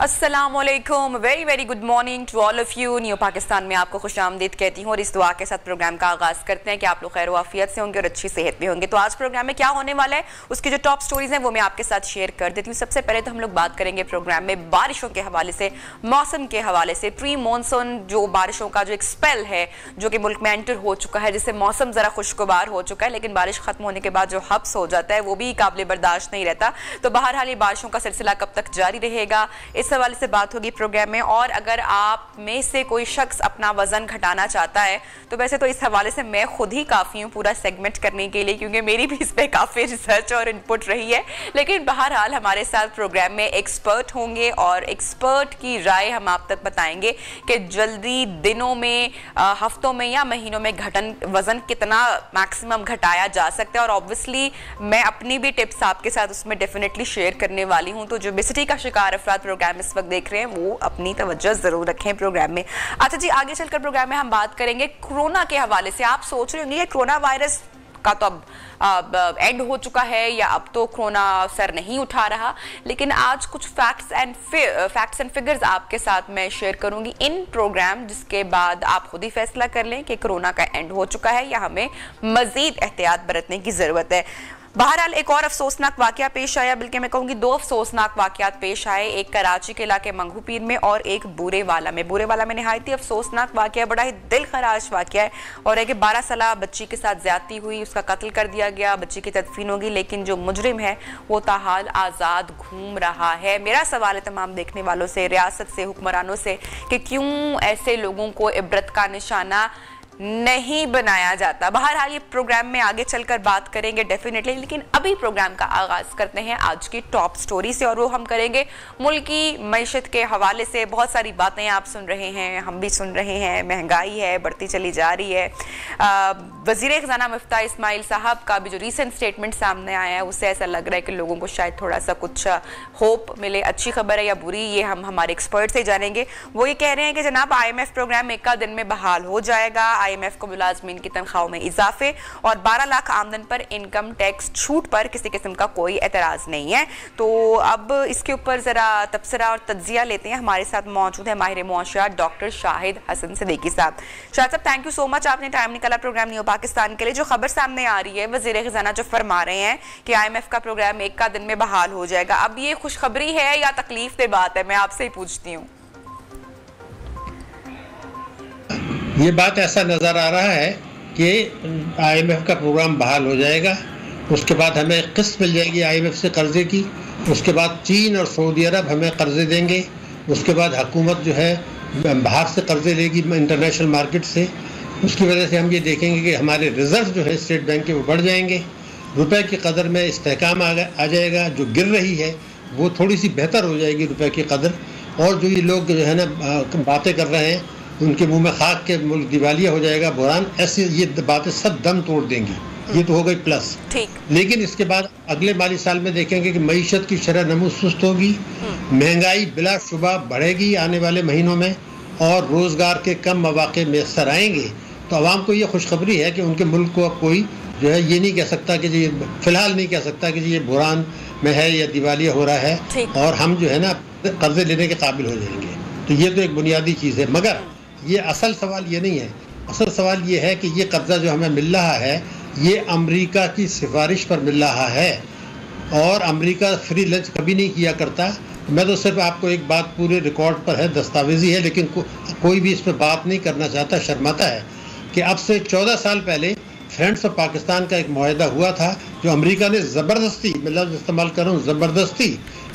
अस्सलामुअलैकुम, very very good morning to all of you. New Pakistan में आपको खुशामदीद कहती हूँ और इस दुआ के साथ प्रोग्राम का आगाज करते हैं कि आप लोग खैर वाफियत से होंगे और अच्छी सेहत में होंगे। तो आज प्रोग्राम में क्या होने वाला है उसकी जो टॉप स्टोरीज हैं वो मैं आपके साथ शेयर कर देती हूँ। सबसे पहले तो हम लोग बात करेंगे प्रोग्राम में बारिशों के हवाले से, मौसम के हवाले से, प्री मानसून जो बारिशों का जो एक स्पेल है जो कि मुल्क में एंटर हो चुका है, जिससे मौसम जरा खुशगवार हो चुका है, लेकिन बारिश खत्म होने के बाद जो हब्स हो जाता है वो भी काबिल बर्दाश्त नहीं रहता। तो बहरहाल ये बारिशों का सिलसिला कब तक जारी रहेगा, इस हवाले से बात होगी प्रोग्राम में। और अगर आप में से कोई शख्स अपना वजन घटाना चाहता है तो वैसे तो इस हवाले से मैं खुद ही काफी हूँ पूरा सेगमेंट करने के लिए, क्योंकि मेरी भी इस पे काफी रिसर्च और इनपुट रही है। लेकिन बहरहाल हमारे साथ प्रोग्राम में एक्सपर्ट होंगे और एक्सपर्ट की राय हम आप तक बताएंगे कि जल्दी दिनों में, हफ्तों में या महीनों में वजन कितना मैक्सिमम घटाया जा सकता है। और ऑब्वियसली मैं अपनी भी टिप्स आपके साथ उसमें डेफिनेटली शेयर करने वाली हूँ। तो जो ओबेसिटी का शिकार अफराद प्रोग्राम इस वक्त देख रहे हैं वो अपनी तवज्जो जरूर रखें प्रोग्राम में। अच्छा जी, आगे चलकर प्रोग्राम में हम बात करेंगे कोरोना के हवाले से। आप सोच रहे होंगे ये कोरोना वायरस का तो अब एंड हो चुका है या अब तो कोरोना सर नहीं उठा रहा, लेकिन आज कुछ फैक्ट्स एंड फिगर्स आपके साथ मैं शेयर करूंगी इन प्रोग्राम, जिसके बाद आप खुद ही फैसला कर लें कि कोरोना का एंड हो चुका है या हमें मजीद एहतियात बरतने की जरूरत है। बहरहाल एक और अफसोसनाक वाकया पेश आया, बल्कि मैं कहूंगी दो अफसोसनाक वाकयात पेश आए, एक कराची के इलाके मंगू पीर में और एक बूरेवाला में। बूरेवाला में निहायती अफसोसनाक वाकया, बड़ा ही दिल खराश वाकया है और है कि 12 साला बच्ची के साथ ज्यादती हुई, उसका कत्ल कर दिया गया, बच्ची की तदफीन होगी, लेकिन जो मुजरिम है वो ताहाल आजाद घूम रहा है। मेरा सवाल है तमाम देखने वालों से, रियासत से, हुक्मरानों से कि क्यों ऐसे लोगों को इबरत का निशाना नहीं बनाया जाता। बहरहाल ये प्रोग्राम में आगे चलकर बात करेंगे डेफिनेटली, लेकिन अभी प्रोग्राम का आगाज करते हैं आज की टॉप स्टोरी से और वो हम करेंगे मुल्क की मईशत के हवाले से। बहुत सारी बातें आप सुन रहे हैं, हम भी सुन रहे हैं, महंगाई है, बढ़ती चली जा रही है। वजीर खजाना मुफ्ता इस्माइल साहब का भी जो रीसेंट स्टेटमेंट सामने आया है उससे ऐसा लग रहा है कि लोगों को शायद थोड़ा सा कुछ होप मिले। अच्छी खबर है या बुरी, ये हम हमारे एक्सपर्ट से जानेंगे। वो ये कह रहे हैं कि जनाब IMF प्रोग्राम एक दिन में बहाल हो जाएगा, IMF को मुलाजमीन की तनख्वाहों में इजाफे और 12 लाख आमदन पर इनकम टैक्स छूट पर किसी किस्म का कोई एतराज नहीं है। तो अब इसके ऊपर जरा तबसरा और तज्जिया लेते हैं। हमारे सात मौजूद है माहिर मुआशरात डॉक्टर शाहिद हसन सिद्दीकी साहब। शाहिद साहब, थैंक यू सो मच, आपने टाइम निकाला प्रोग्राम न्यू पाकिस्तान के लिए। जो खबर सामने आ रही है, वजीर खजाना जो फरमा रहे हैं कि IMF का प्रोग्राम एक दिन में बहाल हो जाएगा, अब ये खुशखबरी है या तकलीफ दे बात है? मैं आपसे ही पूछती हूँ। ये बात ऐसा नज़र आ रहा है कि IMF का प्रोग्राम बहाल हो जाएगा, उसके बाद हमें किस्त मिल जाएगी IMF से कर्जे की, उसके बाद चीन और सऊदी अरब हमें कर्जे देंगे, उसके बाद हुकूमत जो है बाहर से कर्जे लेगी इंटरनेशनल मार्केट से। उसकी वजह से हम ये देखेंगे कि हमारे रिजर्व जो है स्टेट बैंक के वो बढ़ जाएंगे, रुपए की कदर में इस्तेहकाम आ जाएगा, जो गिर रही है वो थोड़ी सी बेहतर हो जाएगी रुपए की कदर। और जो ये लोग जो है ना बातें कर रहे हैं उनके मुंह में खाक के मुल्क दिवालिया हो जाएगा, बुरान, ऐसी ये बातें सब दम तोड़ देंगी। ये तो हो गई प्लस। लेकिन इसके बाद अगले माली साल में देखेंगे कि मईशत की शरह नमू सुस्त होगी, महंगाई बिलाशुबा बढ़ेगी आने वाले महीनों में और रोजगार के कम मौके मैसर आएंगे। तो आवाम को ये खुशखबरी है कि उनके मुल्क को अब कोई जो है ये नहीं कह सकता कि ये फिलहाल नहीं कह सकता कि ये बुरान में है या दिवालिया हो रहा है और हम जो है ना कर्जे लेने के काबिल हो जाएंगे। तो ये तो एक बुनियादी चीज़ है, मगर ये असल सवाल ये नहीं है। असल सवाल ये है कि ये कर्जा जो हमें मिल रहा है ये अमेरिका की सिफारिश पर मिल रहा है और अमेरिका फ्री लंच कभी नहीं किया करता। मैं तो सिर्फ आपको एक बात पूरे रिकॉर्ड पर है, दस्तावेजी है, लेकिन कोई भी इस पर बात नहीं करना चाहता, शर्माता है कि अब से 14 साल पहले फ्रेंड्स ऑफ पाकिस्तान का एक मुआहदा हुआ था जो अमेरिका ने ज़बरदस्ती, मैं लफ्ज़ इस्तेमाल कर रहा हूँ, ज़बरदस्ती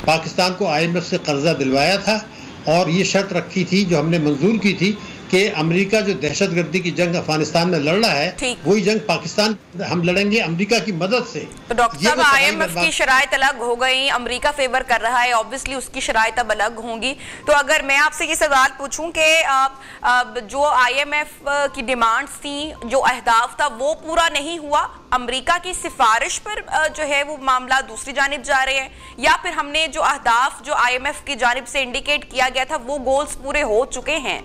पाकिस्तान को IMF से कर्जा दिलवाया था और ये शर्त रखी थी जो हमने मंजूर की थी कि अमेरिका जो दहशतगर्दी की जंग अफगानिस्तान में लड़ रहा है वही जंग पाकिस्तान हम लड़ेंगे अमेरिका की मदद से। तो डॉक्टर साहब, IMF की शराइत अलग हो गई, अमेरिका फेवर कर रहा है, ऑब्वियसली उसकी शराइत अब अलग होंगी। तो अगर मैं आपसे ये सवाल पूछूं कि जो IMF की डिमांड्स थी, जो अहदाफ था, वो पूरा नहीं हुआ, अमेरिका की सिफारिश पर जो है वो मामला दूसरी जानिब जा रहे हैं, या फिर हमने जो अहदाफ जो IMF की जानिब से इंडिकेट किया गया था वो गोल्स पूरे हो चुके हैं?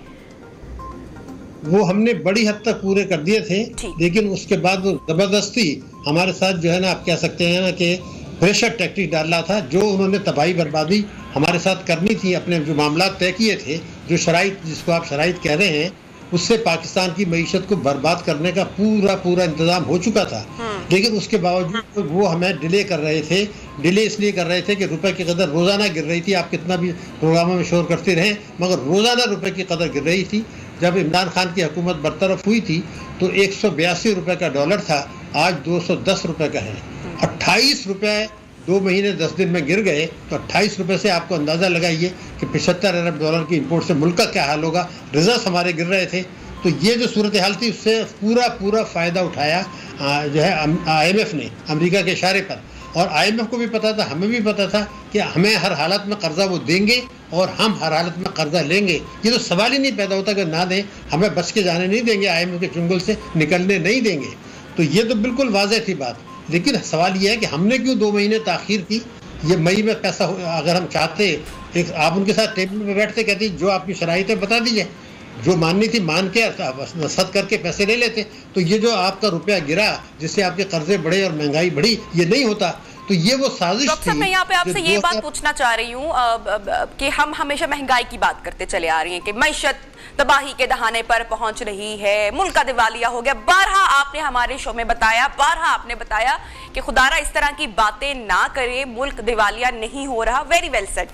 वो हमने बड़ी हद तक पूरे कर दिए थे, लेकिन उसके बाद वो जबरदस्ती हमारे साथ जो है ना आप कह सकते हैं ना कि प्रेशर टैक्टिक डाला था, जो उन्होंने तबाही बर्बादी हमारे साथ करनी थी, अपने जो मामला तय किए थे, जो शराइत जिसको आप शराइत कह रहे हैं, उससे पाकिस्तान की मईशत को बर्बाद करने का पूरा इंतजाम हो चुका था। लेकिन उसके बावजूद वो हमें डिले कर रहे थे। डिले इसलिए कर रहे थे कि रुपए की कदर रोज़ाना गिर रही थी। आप कितना भी प्रोग्रामों में शोर करते रहे, मगर रोज़ाना रुपए की कदर गिर रही थी। जब इमरान खान की हुकूमत बरतरफ हुई थी तो 182 रुपये का डॉलर था, आज 210 रुपये का है। 28 रुपये 2 महीने 10 दिन में गिर गए, तो 28 रुपये से आपको अंदाज़ा लगाइए कि 75 अरब डॉलर की इंपोर्ट से मुल्क का क्या हाल होगा। रिजर्व हमारे गिर रहे थे। तो ये जो सूरत हाल थी, उससे पूरा फ़ायदा उठाया जो है IMF ने, अमेरिका के इशारे पर। और IMF को भी पता था, हमें भी पता था कि हमें हर हालत में कर्जा वो देंगे और हम हर हालत में कर्जा लेंगे। ये तो सवाल ही नहीं पैदा होता कि ना दें, हमें बच के जाने नहीं देंगे, IMF के चुंगल से निकलने नहीं देंगे। तो ये तो बिल्कुल वाज़ेह थी बात। लेकिन सवाल ये है कि हमने क्यों 2 महीने ताख़ीर की। ये मई में पैसा अगर हम चाहते, एक आप उनके साथ टेबल पर बैठते, कहती जो आपकी शराइतें बता दीजिए, जो माननी थी मान के नसद करके पैसे ले लेते। तो ये जो आपका रुपया गिरा, जिससे आपके कर्जे बढ़े और महंगाई बढ़ी, ये नहीं होता। तो ये वो साजिश डॉक्टर साहब, मैं यहाँ पे आपसे ये बात पूछना चाह रही हूँ कि हम हमेशा महंगाई की बात करते चले आ रही हैं कि मईशत तबाही के दहाने पर पहुंच रही है, मुल्क का दिवालिया हो गया। बारहा आपने हमारे शो में बताया, बारहा आपने बताया कि खुदारा इस तरह की बातें ना करे, मुल्क दिवालिया नहीं हो रहा। Very well said.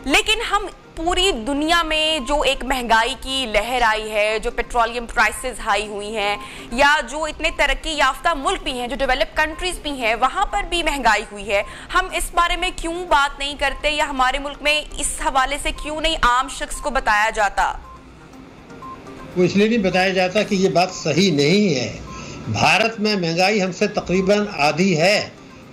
लेकिन हम पूरी दुनिया में जो एक महंगाई की लहर आई है, जो पेट्रोलियम प्राइसेस हाई हुई हैं, या जो इतने तरक्की याफ्ता मुल्क भी हैं, जो डेवलप कंट्रीज भी हैं, वहां पर भी महंगाई हुई है, हम इस बारे में क्यों बात नहीं करते, या हमारे मुल्क में इस हवाले से क्यों नहीं आम शख्स को बताया जाता? वो इसलिए नहीं बताया जाता कि ये बात सही नहीं है। भारत में महंगाई हमसे तकरीबन आधी है।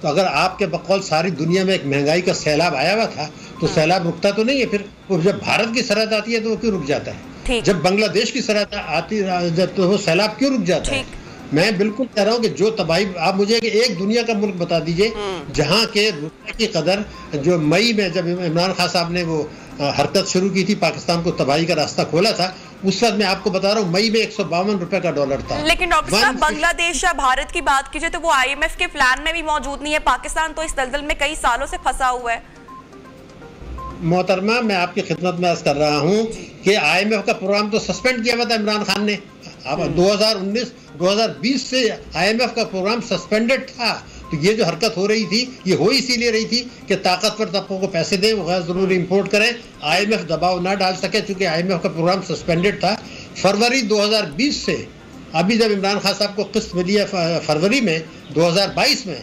तो अगर आपके बकौल सारी दुनिया में एक महंगाई का सैलाब आया हुआ था, तो सैलाब रुकता तो नहीं है। फिर जब भारत की सरहद आती है तो वो क्यों रुक जाता है? जब बांग्लादेश की सरहद आती जब तो वो सैलाब क्यों रुक जाता है? मैं बिल्कुल कह रहा हूँ कि जो तबाही, आप मुझे एक दुनिया का मुल्क बता दीजिए जहाँ के रुपये की कदर, जो मई में जब इमरान खान साहब ने वो हरकत शुरू की थी, पाकिस्तान को तबाही का रास्ता खोला था, उस वक्त मैं आपको बता रहा हूँ मई में 152 रुपए का डॉलर था। लेकिन डॉक्टर साहब, बांग्लादेश या भारत की बात कीजिए तो वो IMF के प्लान में भी मौजूद नहीं है। पाकिस्तान तो इस दलदल में कई सालों से फंसा हुआ है। मोहतरमा, मैं आपकी खिदमत में अर्ज कर रहा हूँ कि IMF का प्रोग्राम तो सस्पेंड किया हुआ था इमरान खान ने। अब 2019-2020 से IMF का प्रोग्राम सस्पेंडेड था। तो ये जो हरकत हो रही थी, ये हो इसीलिए रही थी कि ताकतवर तबकों को पैसे दें, वो गैर जरूरी इंपोर्ट करें, IMF दबाव ना डाल सके, चूंकि IMF का प्रोग्राम सस्पेंडेड था। फरवरी 2020 से अभी जब इमरान खान साहब को किस्त मिली है फरवरी में 2022 में,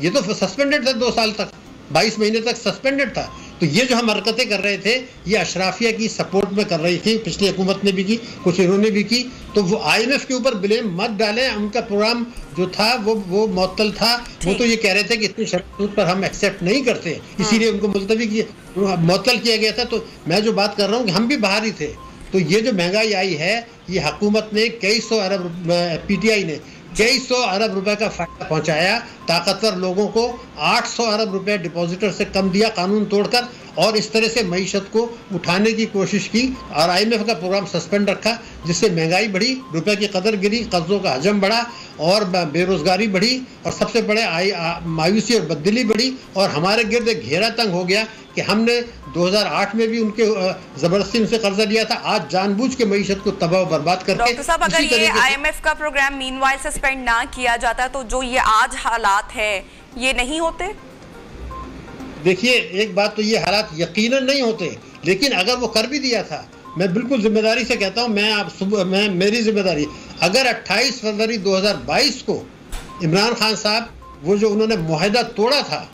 ये तो सस्पेंडेड था 2 साल तक, 22 महीने तक सस्पेंडेड था। तो ये जो हम हरकतें कर रहे थे, ये अशराफिया की सपोर्ट में कर रही थी, पिछली हुकूमत ने भी की, कुछ इन्होंने भी की। तो वो IMF के ऊपर ब्लेम मत डालें। उनका प्रोग्राम जो था वो मुअत्तल था। वो तो ये कह रहे थे कि इतनी शर्त पर हम एक्सेप्ट नहीं करते, इसीलिए उनको मुलतवी किया, मुअत्तल किया गया था। तो मैं जो बात कर रहा हूँ कि हम भी बाहर ही थे। तो ये जो महंगाई आई है, ये हुकूमत ने कई सौ अरब, PTI ने कई सौ अरब रुपए का फायदा पहुंचाया। ताकतवर लोगों को 800 अरब रुपए डिपॉजिटर से कम दिया कानून तोड़कर, और इस तरह से मईशत को उठाने की कोशिश की। और IMF का प्रोग्राम सस्पेंड रखा, जिससे महंगाई बढ़ी, रुपए की कदर गिरी, कर्जों का हजम बढ़ा और बेरोजगारी बढ़ी, और सबसे बड़े मायूसी और बददिली बढ़ी। और हमारे गिर्द एक घेरा तंग हो गया कि हमने 2008 में भी उनके जबरदस्ती उनसे कर्जा लिया था। आज जानबूझ के मईशत को तबाह बर्बाद करके। डॉक्टर साहब, अगर ये IMF का प्रोग्राम मीनवाइल सस्पेंड ना किया जाता तो जो ये आज हालात है ये नहीं होते। देखिए, एक बात तो ये हालात यकीनन नहीं होते, लेकिन अगर वो कर भी दिया था, मैं बिल्कुल जिम्मेदारी से कहता हूँ, मैं मेरी जिम्मेदारी, अगर 28 फरवरी 2022 को इमरान खान साहब वो जो उन्होंने मुआहदा तोड़ा था,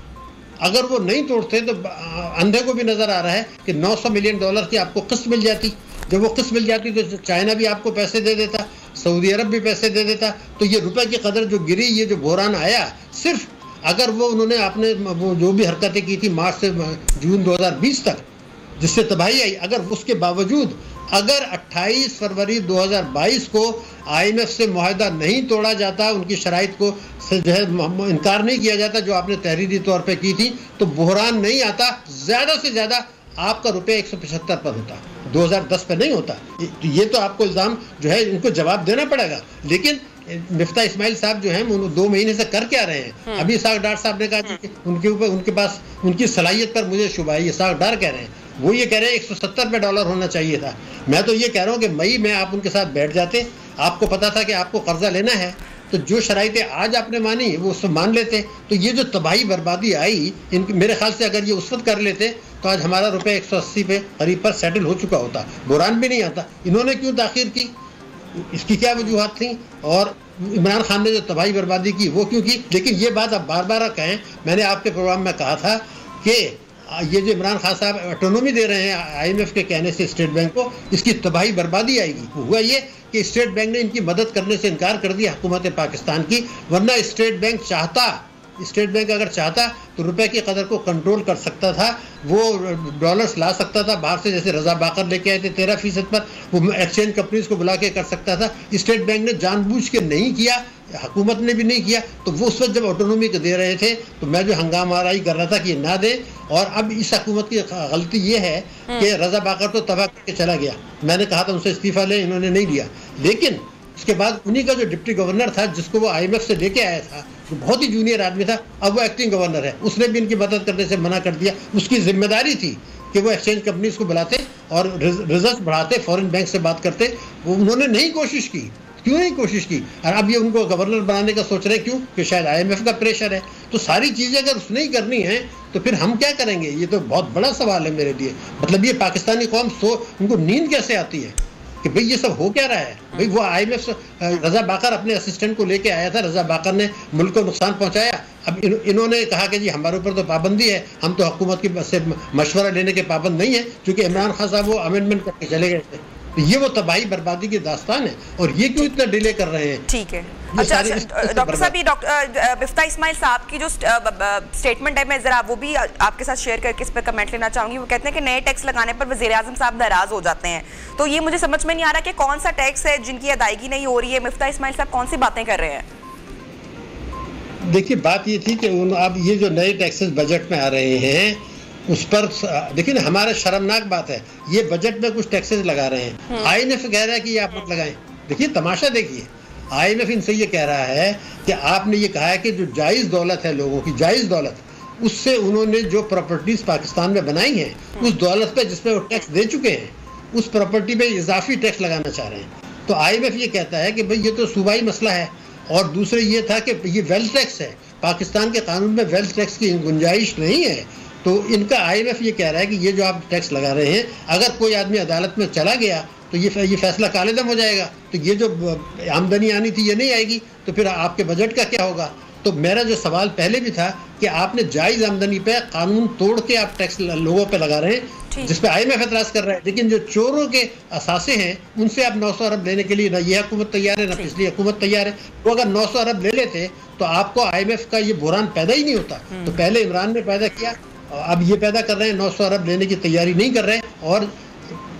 अगर वो नहीं तोड़ते तो अंधे को भी नजर आ रहा है कि 900 मिलियन डॉलर की आपको किस्त मिल जाती। जब वो किस्त मिल जाती तो चाइना भी आपको पैसे दे देता, सऊदी अरब भी पैसे दे देता। तो ये रुपए की कदर जो गिरी, ये जो बहरान आया, सिर्फ अगर वो उन्होंने आपने वो जो भी हरकतें की थी मार्च से जून 2020 तक, जिससे तबाही आई, अगर उसके बावजूद अगर 28 फरवरी 2022 को IMF से मुआहदा नहीं तोड़ा जाता, उनकी शराइत को जो है इनकार नहीं किया जाता जो आपने तहरीरी तौर पे की थी, तो बहरान नहीं आता। ज़्यादा से ज़्यादा आपका रुपये 175 पर होता, 2010 पे नहीं होता। ये तो आपको इल्ज़ाम जो है इनको जवाब देना पड़ेगा। लेकिन मिफ्ता इस्माइल साहब जो हैं वो 2 महीने से कर क्या रहे हैं? अभी इसाक डार साहब ने कहा कि उनके ऊपर उनके पास उनकी सलाहियत पर मुझे शुबा है। इसाक डार कह रहे हैं, वो ये कह रहे हैं 170 रुपये डॉलर होना चाहिए था। मैं तो ये कह रहा हूँ कि मई में आप उनके साथ बैठ जाते, आपको पता था कि आपको कर्जा लेना है, तो जो शराइतें आज आपने मानी वो उसमें मान लेते। तो ये जो तबाही बर्बादी आई, मेरे ख्याल से अगर ये उस वक्त कर लेते तो आज हमारा रुपये 180 पे करीब पर सेटल हो चुका होता, बुरान भी नहीं आता। इन्होंने क्यों ताखीर की, इसकी क्या वजूहत थी? और इमरान खान ने जो तबाही बर्बादी की वो क्यों की? लेकिन ये बात अब बार बार कहें, मैंने आपके प्रोग्राम में कहा था कि ये जो इमरान खान साहब ऑटोनॉमी दे रहे हैं IMF के कहने से स्टेट बैंक को, इसकी तबाही बर्बादी आएगी। हुआ ये कि स्टेट बैंक ने इनकी मदद करने से इनकार कर दिया हुकूमत पाकिस्तान की, वरना स्टेट बैंक अगर चाहता तो रुपए की कदर को कंट्रोल कर सकता था, वो डॉलर्स ला सकता था बाहर से, जैसे रजा बाकर लेके आए थे 13% पर, वो एक्सचेंज कंपनीज को बुला के कर सकता था। स्टेट बैंक ने जानबूझ के नहीं किया, हुकूमत ने भी नहीं किया। तो वो उस वक्त जब ऑटोनॉमी को दे रहे थे तो मैं जो हंगामाराई कर रहा था कि ना दे, और अब इस हुकूमत की गलती ये है कि रजा बाकर तो तबाह करके चला गया, मैंने कहा था उनसे इस्तीफा लें, इन्होंने नहीं लिया। लेकिन उसके बाद उन्हीं का जो डिप्टी गवर्नर था, जिसको वो IMF से लेके आया था, जो बहुत ही जूनियर आदमी था, अब वो एक्टिंग गवर्नर है, उसने भी इनकी मदद करने से मना कर दिया। उसकी जिम्मेदारी थी कि वो एक्सचेंज कंपनीज को बुलाते और रिजर्व बढ़ाते, फॉरेन बैंक से बात करते। वो उन्होंने नहीं कोशिश की, क्यों नहीं कोशिश की? और अब ये उनको गवर्नर बनाने का सोच रहे हैं, क्यों? कि शायद IMF का प्रेशर है। तो सारी चीज़ें अगर उसने ही करनी है तो फिर हम क्या करेंगे? ये तो बहुत बड़ा सवाल है मेरे लिए। मतलब ये पाकिस्तानी कौम उनको नींद कैसे आती है कि भाई ये सब हो क्या रहा है? भाई वो IMF से रजा बाकर अपने असिस्टेंट को लेके आया था, रजा बाकर ने मुल्क को नुकसान पहुंचाया। अब इन्होंने कहा कि जी हमारे ऊपर तो पाबंदी है, हम तो हुकूमत की से मशवरा लेने के पाबंद नहीं है, क्योंकि इमरान खान साहब वो अमेंडमेंट करके चले गए थे। तो ये वो तबाही बर्बादी की दास्तान है, और ये क्यों इतना डिले कर रहे हैं? ठीक है, अच्छा डॉक्टर साहब, ये मिफ्ता इस्माइल साहब की जो स्टेटमेंट है, मैं जरा वो भी आपके साथ शेयर करके इस पर कमेंट लेना चाहूंगी। वो कहते हैं कि नए टैक्स लगाने पर वज़ीर-ए-आज़म साहब नाराज हो जाते हैं। तो ये मुझे समझ में नहीं आ रहा कि कौन सा टैक्स है जिनकी अदायगी नहीं हो रही है। मिफ्ता इस्माइल साहब कौन सी बातें कर रहे हैं? देखिए, बात ये थी कि अब ये जो नए टैक्सेस बजट में आ रहे हैं उस पर देखिए ना, हमारा शर्मनाक बात है, ये बजट में कुछ टैक्सेस लगा रहे हैं। IMF कह रहा है कि ये आप मत लगाएं। देखिए तमाशा, देखिए IMF इनसे ये कह रहा है कि आपने ये कहा है कि जो जायज़ दौलत है, लोगों की जायज़ दौलत, उससे उन्होंने जो प्रॉपर्टीज पाकिस्तान में बनाई हैं, उस दौलत पे जिसपे वो टैक्स दे चुके हैं, उस प्रॉपर्टी पे इजाफी टैक्स लगाना चाह रहे हैं। तो IMF ये कहता है कि भाई ये तो सूबाई मसला है। और दूसरे ये था कि ये वेल्थ टैक्स है, पाकिस्तान के कानून में वेल्थ टैक्स की गुंजाइश नहीं है। तो इनका IMF ये कह रहा है कि ये जो आप टैक्स लगा रहे हैं, अगर कोई आदमी अदालत में चला गया तो ये फैसला कालेदम हो जाएगा, तो ये जो आमदनी आनी थी ये नहीं आएगी, तो फिर आपके बजट का क्या होगा? तो मेरा जो सवाल पहले भी था कि आपने जायज़ आमदनी पे कानून तोड़ के आप टैक्स लोगों पे लगा रहे हैं, जिस पे IMF एतराज़ कर रहा है। लेकिन जो चोरों के असासे हैं उनसे आप 900 अरब लेने के लिए ना ये हुकूमत तैयार है, ना पिछली हुकूमत तैयार है। वो अगर 900 अरब ले लेते तो आपको IMF का ये बुहरान पैदा ही नहीं होता। तो पहले इमरान ने पैदा किया, अब ये पैदा कर रहे हैं, 900 अरब लेने की तैयारी नहीं कर रहे हैं। और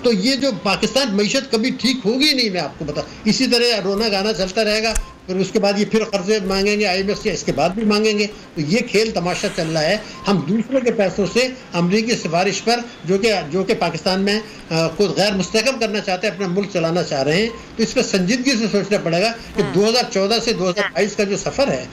तो ये जो पाकिस्तान मईशत कभी ठीक होगी नहीं, मैं आपको बता, इसी तरह रोना गाना चलता रहेगा। फिर उसके बाद ये फिर कर्जे मांगेंगे IMF से, इसके बाद भी मांगेंगे। तो ये खेल तमाशा चल रहा है। हम दूसरों के पैसों से अमरीकी सिफारिश पर जो कि पाकिस्तान में को गैर मुस्तहकम करना चाहते हैं, अपना मुल्क चलाना चाह रहे हैं। तो इस पर संजीदगी से सोचना पड़ेगा कि 2014 से 2022 का जो सफ़र है,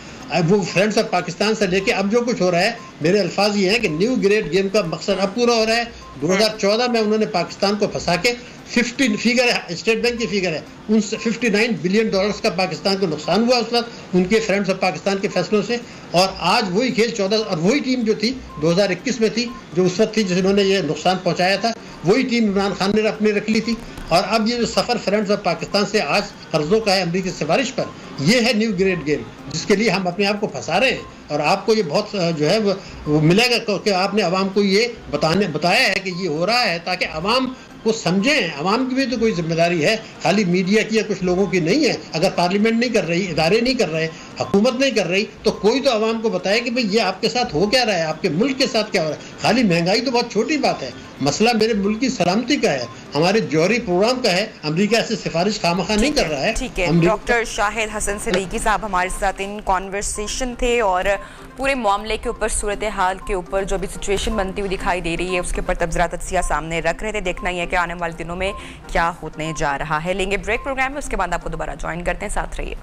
वो फ्रेंड्स ऑफ पाकिस्तान से लेके अब जो कुछ हो रहा है, मेरे अल्फाज ये हैं कि न्यू ग्रेड गेम का मकसद अब पूरा हो रहा है। 2014 में उन्होंने पाकिस्तान को फंसा के 50 फिगर है, स्टेट बैंक की फिगर है, उन 59 बिलियन डॉलर्स का पाकिस्तान को नुकसान हुआ उस वक्त उनके फ्रेंड्स ऑफ पाकिस्तान के फैसलों से। और आज वही खेल 14 और वही टीम जो थी 2021 में थी, जो उस वक्त थी जिन्होंने ये नुकसान पहुंचाया था, वही टीम इमरान खान ने अपने रख ली थी। और अब ये जो सफ़र फ्रेंड्स ऑफ पाकिस्तान से आज कर्जों का है अमरीकी सिफारिश पर, ये है न्यू ग्रेड गेम, जिसके लिए हम अपने आप को फंसा रहे हैं। और आपको ये बहुत जो है वो मिलेगा कि आपने अवाम को ये बताया है कि ये हो रहा है, ताकि अवाम को समझें। अवाम की भी तो कोई जिम्मेदारी है, खाली मीडिया की या कुछ लोगों की नहीं है। अगर पार्लियामेंट नहीं कर रही, इदारे नहीं कर रहे, हुकूमत नहीं कर रही, तो कोई तो अवाम को बताए कि भाई ये आपके साथ हो क्या रहा है, आपके मुल्क के साथ क्या हो रहा है। खाली महंगाई तो बहुत छोटी बात है, मसला मेरे मुल्क की सलामती का है, हमारे जौहरी प्रोग्राम का है। अमेरिका से सिफारिश खामखा नहीं कर रहा है। ठीक है, डॉक्टर शाहिद हसन सिद्दीकी साहब हमारे साथ इन कॉन्वर्सेशन थे, और पूरे मामले के ऊपर, सूरत हाल के ऊपर जो भी सिचुएशन बनती हुई दिखाई दे रही है, उसके ऊपर तबसरा तज्जिया सामने रख रहे थे। देखना ही है कि आने वाले दिनों में क्या होने जा रहा है। लेंगे ब्रेक प्रोग्राम में, उसके बाद आपको दोबारा ज्वाइन करते हैं, साथ रहिए।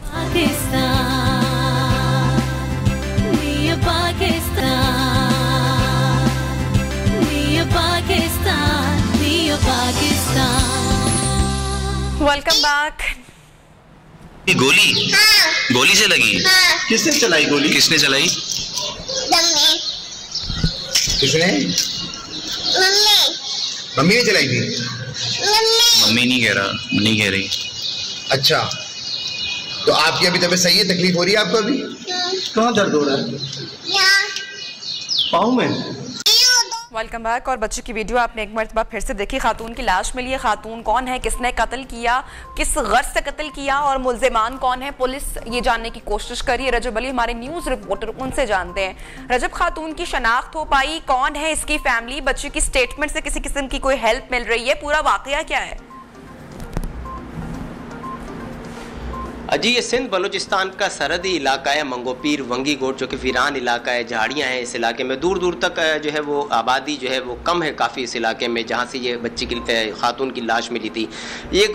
Welcome back. गोली गोली से लगी? किसने चलाई गोली? किसने चलाई? किसने? मम्मी ने चलाई थी? मम्मी नहीं कह रहा, नहीं कह रही। अच्छा, तो आपकी अभी तबीयत सही है? तकलीफ हो रही है आपको अभी? कहाँ दर्द हो रहा है? पाँव में। Welcome back. और बच्ची की वीडियो आपने एक मरतबा फिर से देखी। खातून की लाश मिली है। खातून कौन है, किसने कत्ल किया, किस गर्ज से कत्ल किया और मुल्जिमान कौन है, पुलिस ये जानने की कोशिश करी है। रजब अली हमारे न्यूज रिपोर्टर, उनसे जानते हैं। रजब, खातून की शनाख्त हो पाई? कौन है इसकी फैमिली? बच्ची की स्टेटमेंट से किसी किस्म की कोई हेल्प मिल रही है? पूरा वाकया क्या है? अजी, ये सिंध बलूचिस्तान का सरहदी इलाका है। मंगोपीर वंगी गोट जो कि वीरान इलाका है, झाड़ियाँ हैं इस इलाके में। दूर दूर तक जो है वो आबादी जो है वो कम है काफ़ी इस इलाके में, जहाँ से ये बच्ची की खातून की लाश मिली थी। ये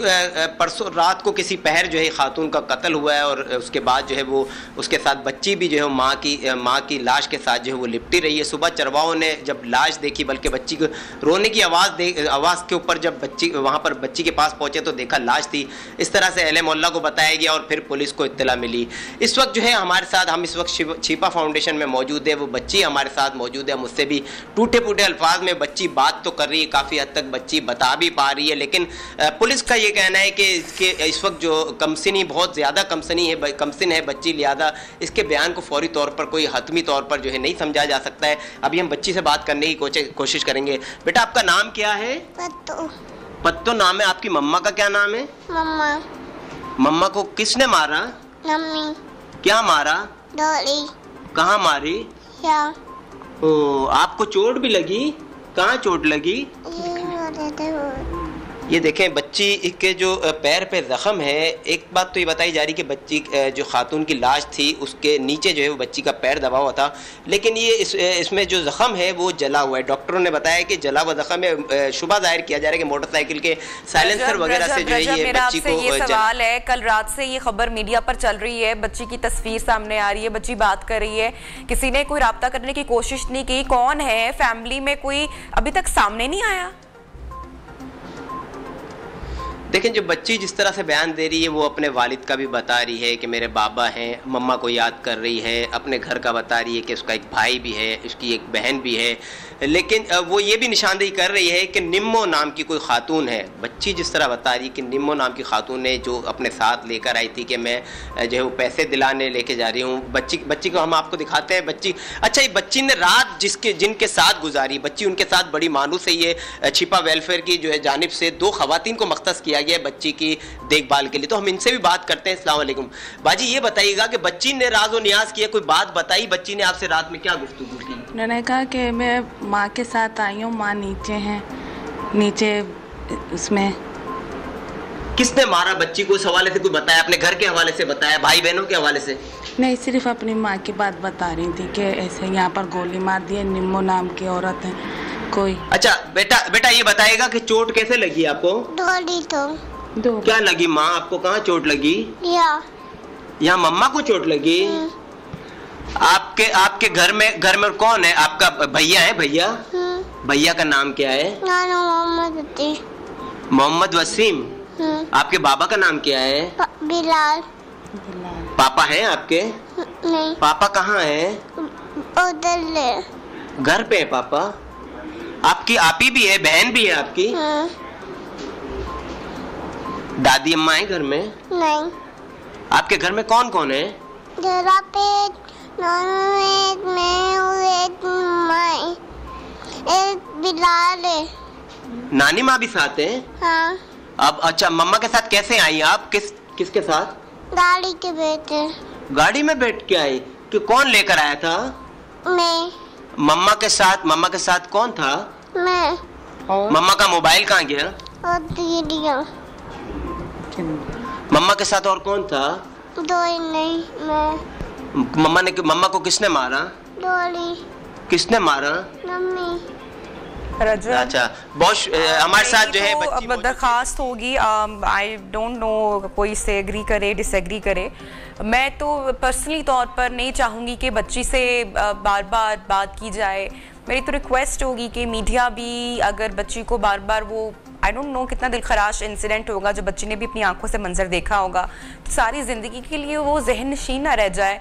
परसों रात को किसी पहर जो है खातून का कत्ल हुआ है और उसके बाद जो है वो उसके साथ बच्ची भी जो है माँ की लाश के साथ जो है वो लिपटी रही है। सुबह चरवाहों ने जब लाश देखी, बल्कि बच्ची को रोने की आवाज़ के ऊपर जब बच्ची वहाँ पर बच्ची के पास पहुँचे तो देखा लाश थी। इस तरह से अहले मोहल्ला को बताया गया और फिर पुलिस को इत्तला मिली। इस वक्त जो है हमारे साथ, हम इस वक्त छिपा फाउंडेशन में मौजूद है, वो बच्ची हमारे साथ मौजूद है। मुझसे भी टूटे फूटे अल्फाज में बच्ची बात तो कर रही है, काफ़ी हद तक बच्ची बता भी पा रही है, लेकिन पुलिस का ये कहना है कि इस वक्त जो कमसिनी बहुत ज़्यादा कमसिन है बच्ची, लिहाजा इसके बयान को फौरी तौर पर कोई हतमी तौर पर जो है नहीं समझा जा सकता है। अभी हम बच्ची से बात करने की कोशिश करेंगे। बेटा, आपका नाम क्या है? पत्तो नाम है। आपकी मम्मा का क्या नाम है? मम्मा को किसने मारा? मम्मी। क्या मारा? डोली। कहाँ मारी? या। ओ, आपको चोट भी लगी? कहाँ चोट लगी? ये देखें बच्ची के जो पैर पे जख्म है। एक बात तो ये बताई जा रही कि बच्ची जो खातून की लाश थी उसके नीचे जो है वो बच्ची का पैर दबा हुआ था, लेकिन ये इसमें जो जख्म है वो जला हुआ है। डॉक्टरों ने बताया कि जला हुआ जख्म है। शुबा जाहिर किया जा रहा है कि मोटरसाइकिल के साइलेंसर वगैरह से जो है ये बच्ची को। ये सवाल है, कल रात से ये खबर मीडिया पर चल रही है, बच्ची की तस्वीर सामने आ रही है, बच्ची बात कर रही है, किसी ने कोई राब्ता करने की कोशिश नहीं की? कौन है फैमिली में? कोई अभी तक सामने नहीं आया? देखें, जो बच्ची जिस तरह से बयान दे रही है वो अपने वालिद का भी बता रही है कि मेरे बाबा हैं, मम्मा को याद कर रही है, अपने घर का बता रही है कि उसका एक भाई भी है, उसकी एक बहन भी है, लेकिन वो ये भी निशानदेही कर रही है कि निम्मो नाम की कोई खातून है। बच्ची जिस तरह बता रही है कि निम्मो नाम की खातून है जो अपने साथ लेकर आई थी कि मैं जो है वो पैसे दिलाने लेके जा रही हूँ। बच्ची को हम आपको दिखाते हैं। बच्ची, अच्छा, ये बच्ची ने रात जिनके साथ गुजारी, बच्ची उनके साथ बड़ी मानूस है। ये छिपा वेलफेयर की जो है जानिब से 2 खवातीन को मख्तस किया गया है बच्ची की देखभाल के लिए, तो हम इनसे भी बात करते हैं। अस्सलाम वालेकुम बाजी, ये बताइएगा कि बच्ची ने राज और नियाज किया, कोई बात बताई बच्ची ने आपसे? रात में क्या गुफ्तगू की? उन्होंने कहा कि मैं माँ के साथ आई हूँ, माँ नीचे हैं, नीचे उसमें। किसने मारा बच्ची को? इस हवाले से कोई बताया? अपने घर के हवाले से बताया, भाई बहनों के हवाले से? नहीं, सिर्फ अपनी माँ की बात बता रही थी कि ऐसे यहाँ पर गोली मार दी है, निम्मो नाम की औरत है कोई। अच्छा बेटा ये बताएगा कि चोट कैसे लगी आपको? दो। क्या लगी माँ आपको? कहाँ चोट लगी? यहाँ मम्मा को चोट लगी? आपके घर में कौन है? आपका भैया है? भैया का नाम क्या है? मोहम्मद वसीम। आपके बाबा का नाम क्या है? बिलाल। पापा हैं आपके? नहीं। पापा कहाँ है? उधर घर पे है पापा? आपकी आपी भी है, बहन भी है आपकी? दादी अम्मा है घर में? नहीं। आपके घर में कौन कौन है? जरा पे मैं और एक माँ, एक बिलाल है। नानी माँ भी साथ है? हाँ। अब अच्छा, मम्मा के साथ कैसे आई आप? किसके साथ? गाड़ी के बैठे। गाड़ी में बैठ के आई? कि कौन लेकर आया था? मैं। मम्मा के साथ कौन था? मैं। मम्मा का मोबाइल कहाँ गया? और दीदियाँ। मम्मा के साथ और कौन था? दो ही नहीं, मैं। मम्मा को किसने मारा? डोली। किसने मारा? मम्मी। अच्छा, बहुत हमारे साथ जो है बच्ची दरखास्त होगी। आई डोंट नो कोई इससे एग्री करे डिसएग्री करे, मैं तो पर्सनली तौर पर नहीं चाहूँगी कि बच्ची से बार बार बात की जाए। मेरी तो रिक्वेस्ट होगी कि मीडिया भी अगर बच्ची को बार बार वो आई डोंट नो कितना दिलखराश इंसिडेंट होगा जो बच्ची ने भी अपनी आंखों से मंजर देखा होगा, तो सारी ज़िंदगी के लिए वो जहन नशीन ना रह जाए।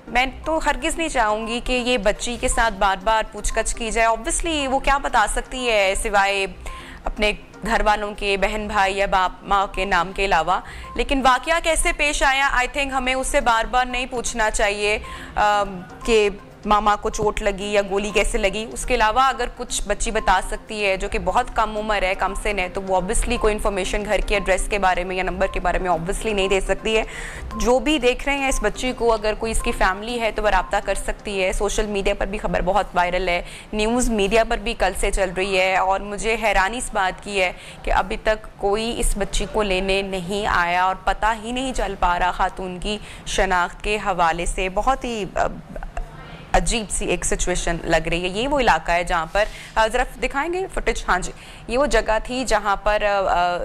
मैं तो हरगिज़ नहीं चाहूँगी कि ये बच्ची के साथ बार बार पूछताछ की जाए। ऑब्वियसली वो क्या बता सकती है सिवाय अपने घर वालों के, बहन भाई या बाप माँ के नाम के अलावा। लेकिन वाकया कैसे पेश आया, आई थिंक हमें उससे बार बार नहीं पूछना चाहिए कि मामा को चोट लगी या गोली कैसे लगी। उसके अलावा अगर कुछ बच्ची बता सकती है जो कि बहुत कम उम्र है, कम से है, तो वो ऑब्वियसली कोई इन्फॉर्मेशन घर के एड्रेस के बारे में या नंबर के बारे में ऑब्वियसली नहीं दे सकती है। जो भी देख रहे हैं इस बच्ची को, अगर कोई इसकी फैमिली है तो वह रब्ता कर सकती है। सोशल मीडिया पर भी खबर बहुत वायरल है, न्यूज़ मीडिया पर भी कल से चल रही है, और मुझे हैरानी इस बात की है कि अभी तक कोई इस बच्ची को लेने नहीं आया और पता ही नहीं चल पा रहा खातून की शनाख्त के हवाले से। बहुत ही अजीब सी एक सिचुएशन लग रही है। ये वो इलाका है जहाँ पर ज़रा दिखाएंगे फुटेज, हाँ जी, ये वो जगह थी जहाँ पर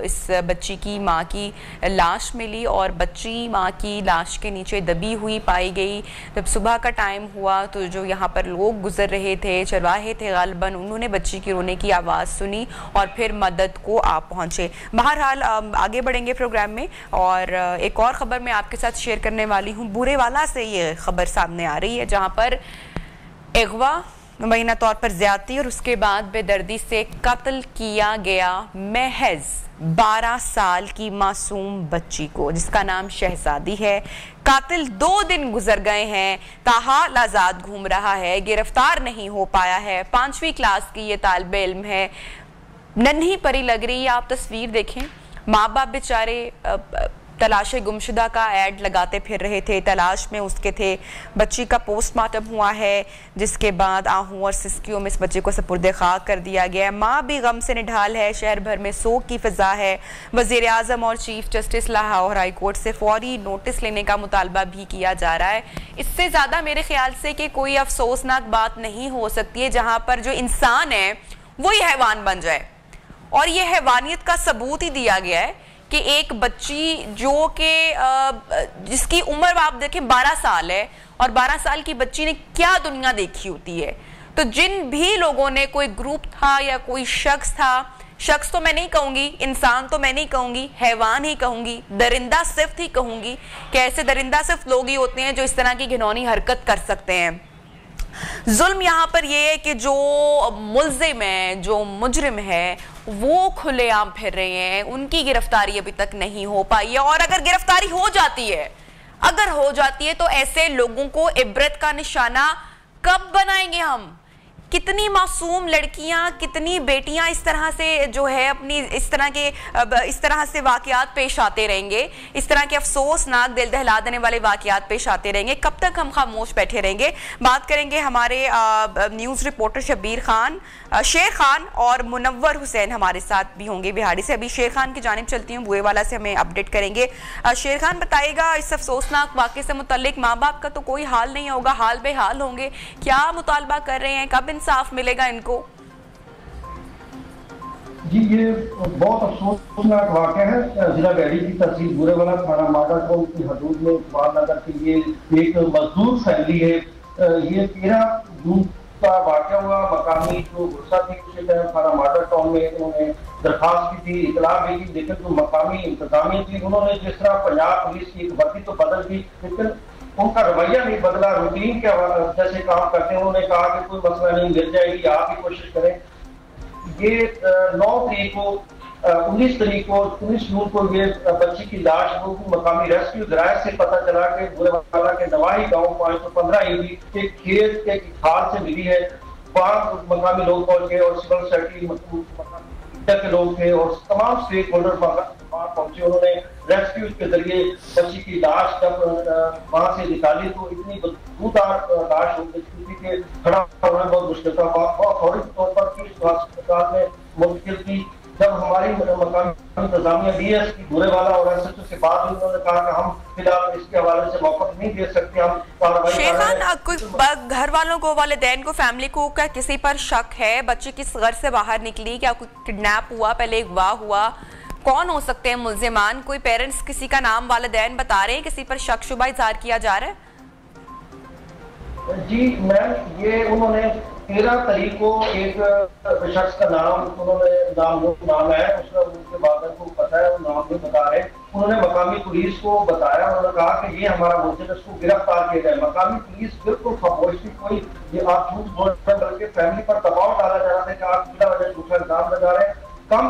इस बच्ची की माँ की लाश मिली और बच्ची माँ की लाश के नीचे दबी हुई पाई गई। जब सुबह का टाइम हुआ तो जो यहाँ पर लोग गुजर रहे थे, चरवाहे थे गालिबन, उन्होंने बच्ची की रोने की आवाज़ सुनी और फिर मदद को आप पहुँचे। बहरहाल आगे बढ़ेंगे प्रोग्राम में, और एक और ख़बर मैं आपके साथ शेयर करने वाली हूँ। बूरेवाला से ये खबर सामने आ रही है जहाँ पर अगवा, मुबैना तौर पर ज्यादती और उसके बाद बेदर्दी से कत्ल किया गया महज 12 साल की मासूम बच्ची को, जिसका नाम शहजादी है। कातिल 2 दिन गुजर गए हैं, ताहाल आजाद घूम रहा है, गिरफ्तार नहीं हो पाया है। 5वीं क्लास की ये तालिबे इल्म है, नन्ही परी लग रही है। आप तस्वीर देखें, माँ बाप बेचारे तलाश गुमशुदा का ऐड लगाते फिर रहे थे, तलाश में उसके थे। बच्ची का पोस्टमार्टम हुआ है, जिसके बाद आहू और सिस्कियों में इस बच्चे को सुपुर्द खाक कर दिया गया है। माँ भी गम से निढाल है, शहर भर में सोग की फिजा है। वज़ीर आज़म और chief justice Lahore high court से फौरी नोटिस लेने का मुतालबा भी किया जा रहा है। इससे ज़्यादा मेरे ख्याल से कि कोई अफसोसनाक बात नहीं हो सकती है जहाँ पर जो इंसान है वही हैवान बन जाए, और ये हैवानियत का सबूत ही दिया गया है कि एक बच्ची जो कि जिसकी उम्र आप देखें 12 साल है, और 12 साल की बच्ची ने क्या दुनिया देखी होती है। तो जिन भी लोगों ने, कोई ग्रुप था या कोई शख्स था, शख्स तो मैं नहीं कहूंगी, इंसान तो मैं नहीं कहूंगी, हैवान ही कहूंगी, दरिंदा सिफ्त ही कहूंगी कि ऐसे दरिंदा सिफ्त लोग ही होते हैं जो इस तरह की घिनौनी हरकत कर सकते हैं। जुल्म यहाँ पर यह है कि जो मुल्जिम है, जो मुजरिम है, वो खुलेआम फिर रहे हैं, उनकी गिरफ्तारी अभी तक नहीं हो पाई है। और अगर गिरफ्तारी हो जाती है तो ऐसे लोगों को इबरत का निशाना कब बनाएंगे हम? कितनी मासूम लड़कियां, कितनी बेटियां इस तरह से जो है अपनी इस तरह से वाकयात पेश आते रहेंगे, इस तरह के अफसोसनाक दिल दहला देने वाले वाकयात पेश आते रहेंगे। कब तक हम खामोश बैठे रहेंगे? बात करेंगे हमारे न्यूज़ रिपोर्टर शब्बीर खान, शेर खान और मुनव्वर हुसैन हमारे साथ भी होंगे बिहाड़ी से। अभी शेर खान की जानिब चलती हूँ, बुएवाला से हमें अपडेट करेंगे। शेर खान बताइएगा, इस अफसोसनाक वाक़े से मुतल्लिक माँ बाप का तो कोई हाल नहीं होगा, हाल बेहाल होंगे, क्या मुतालबा कर रहे हैं, कब इंसाफ मिलेगा इनको? जी, ये बहुत अफसोसनाक वाक़या है। जिला बहरी की तहसील बुरेवाला थाना मादाकोट की हदूद में इकबाल नगर की ये एक मजदूर फैमिली है। ये 13 जून का वाक़या हुआ। मकामी जो गुस्सा थी उसी टाइम थाना माडा टाउन में उन्होंने दरखास्त की थी, इतला भी की, लेकिन जो मकामी इंतजामिया थी उन्होंने जिस तरह पंजाब पुलिस की एक भर्ती तो बदल दी, लेकिन उनका रवैया नहीं बदला। रूटीन के जैसे काम करते हैं, उन्होंने कहा कि कोई मसला नहीं, मिल जाएगी, आप ही कोशिश करें। ये 9 तारीख को 19 जून को ये बच्ची की लाश को मकामी रेस्क्यू दराज से पता चला कि बुरेवाला के नवाही गांव 515 ईवी के खेत के खाल से मिली है। 5 मकामी लोग पहुंचे और सिविल सोसाइटी के लोग थे और तमाम स्टेक होल्डर पहुंचे। उन्होंने रेस्क्यू के जरिए बच्ची की लाश जब वहां से निकाली तो इतनी बदबूदार लाश हो गई थी कि खड़ा होना बहुत मुश्किल था। फौरी तौर पर अस्पताल में मुंतकिल की। जब हमारी मकामी इंतजामिया डीएसपी बुरेवाला और एसएचओ से बात हुई, उन्होंने कहा कि हम फिलहाल इसके हवाले से मौक़िफ़ नहीं दे सकते, हम कार्रवाई कर रहे हैं। घर वालों को, वालिदैन को, फैमिली को क्या किसी पर शक है? बच्ची किस घर से बाहर निकली? क्या कोई किडनैप हुआ, पहले अगवा हुआ, कौन हो सकते हैं मुल्जिमान? कोई पेरेंट्स किसी का नाम वालिदैन बता रहे हैं, किसी पर शक शुबा इज़हार किया जा रहा है? जी मैम, ये उन्होंने 13 तारीख को एक शख्स का नाम नाम है, उसका उनके वालिदैन को पता है, वो नाम नहीं बता रहे। उन्होंने मकामी पुलिस को बताया, उन्होंने कहा कि ये हमारा मुल्जिम, इसको गिरफ्तार किया जाए। मकामी पुलिस बिल्कुल खामोश थी, कोई ये आप झूठ बोल रहे हैं, बल्कि फैमिली पर दबाव डाला जा रहा था कि आप बिना वजह झूठा इल्जाम लगा रहे हैं। कम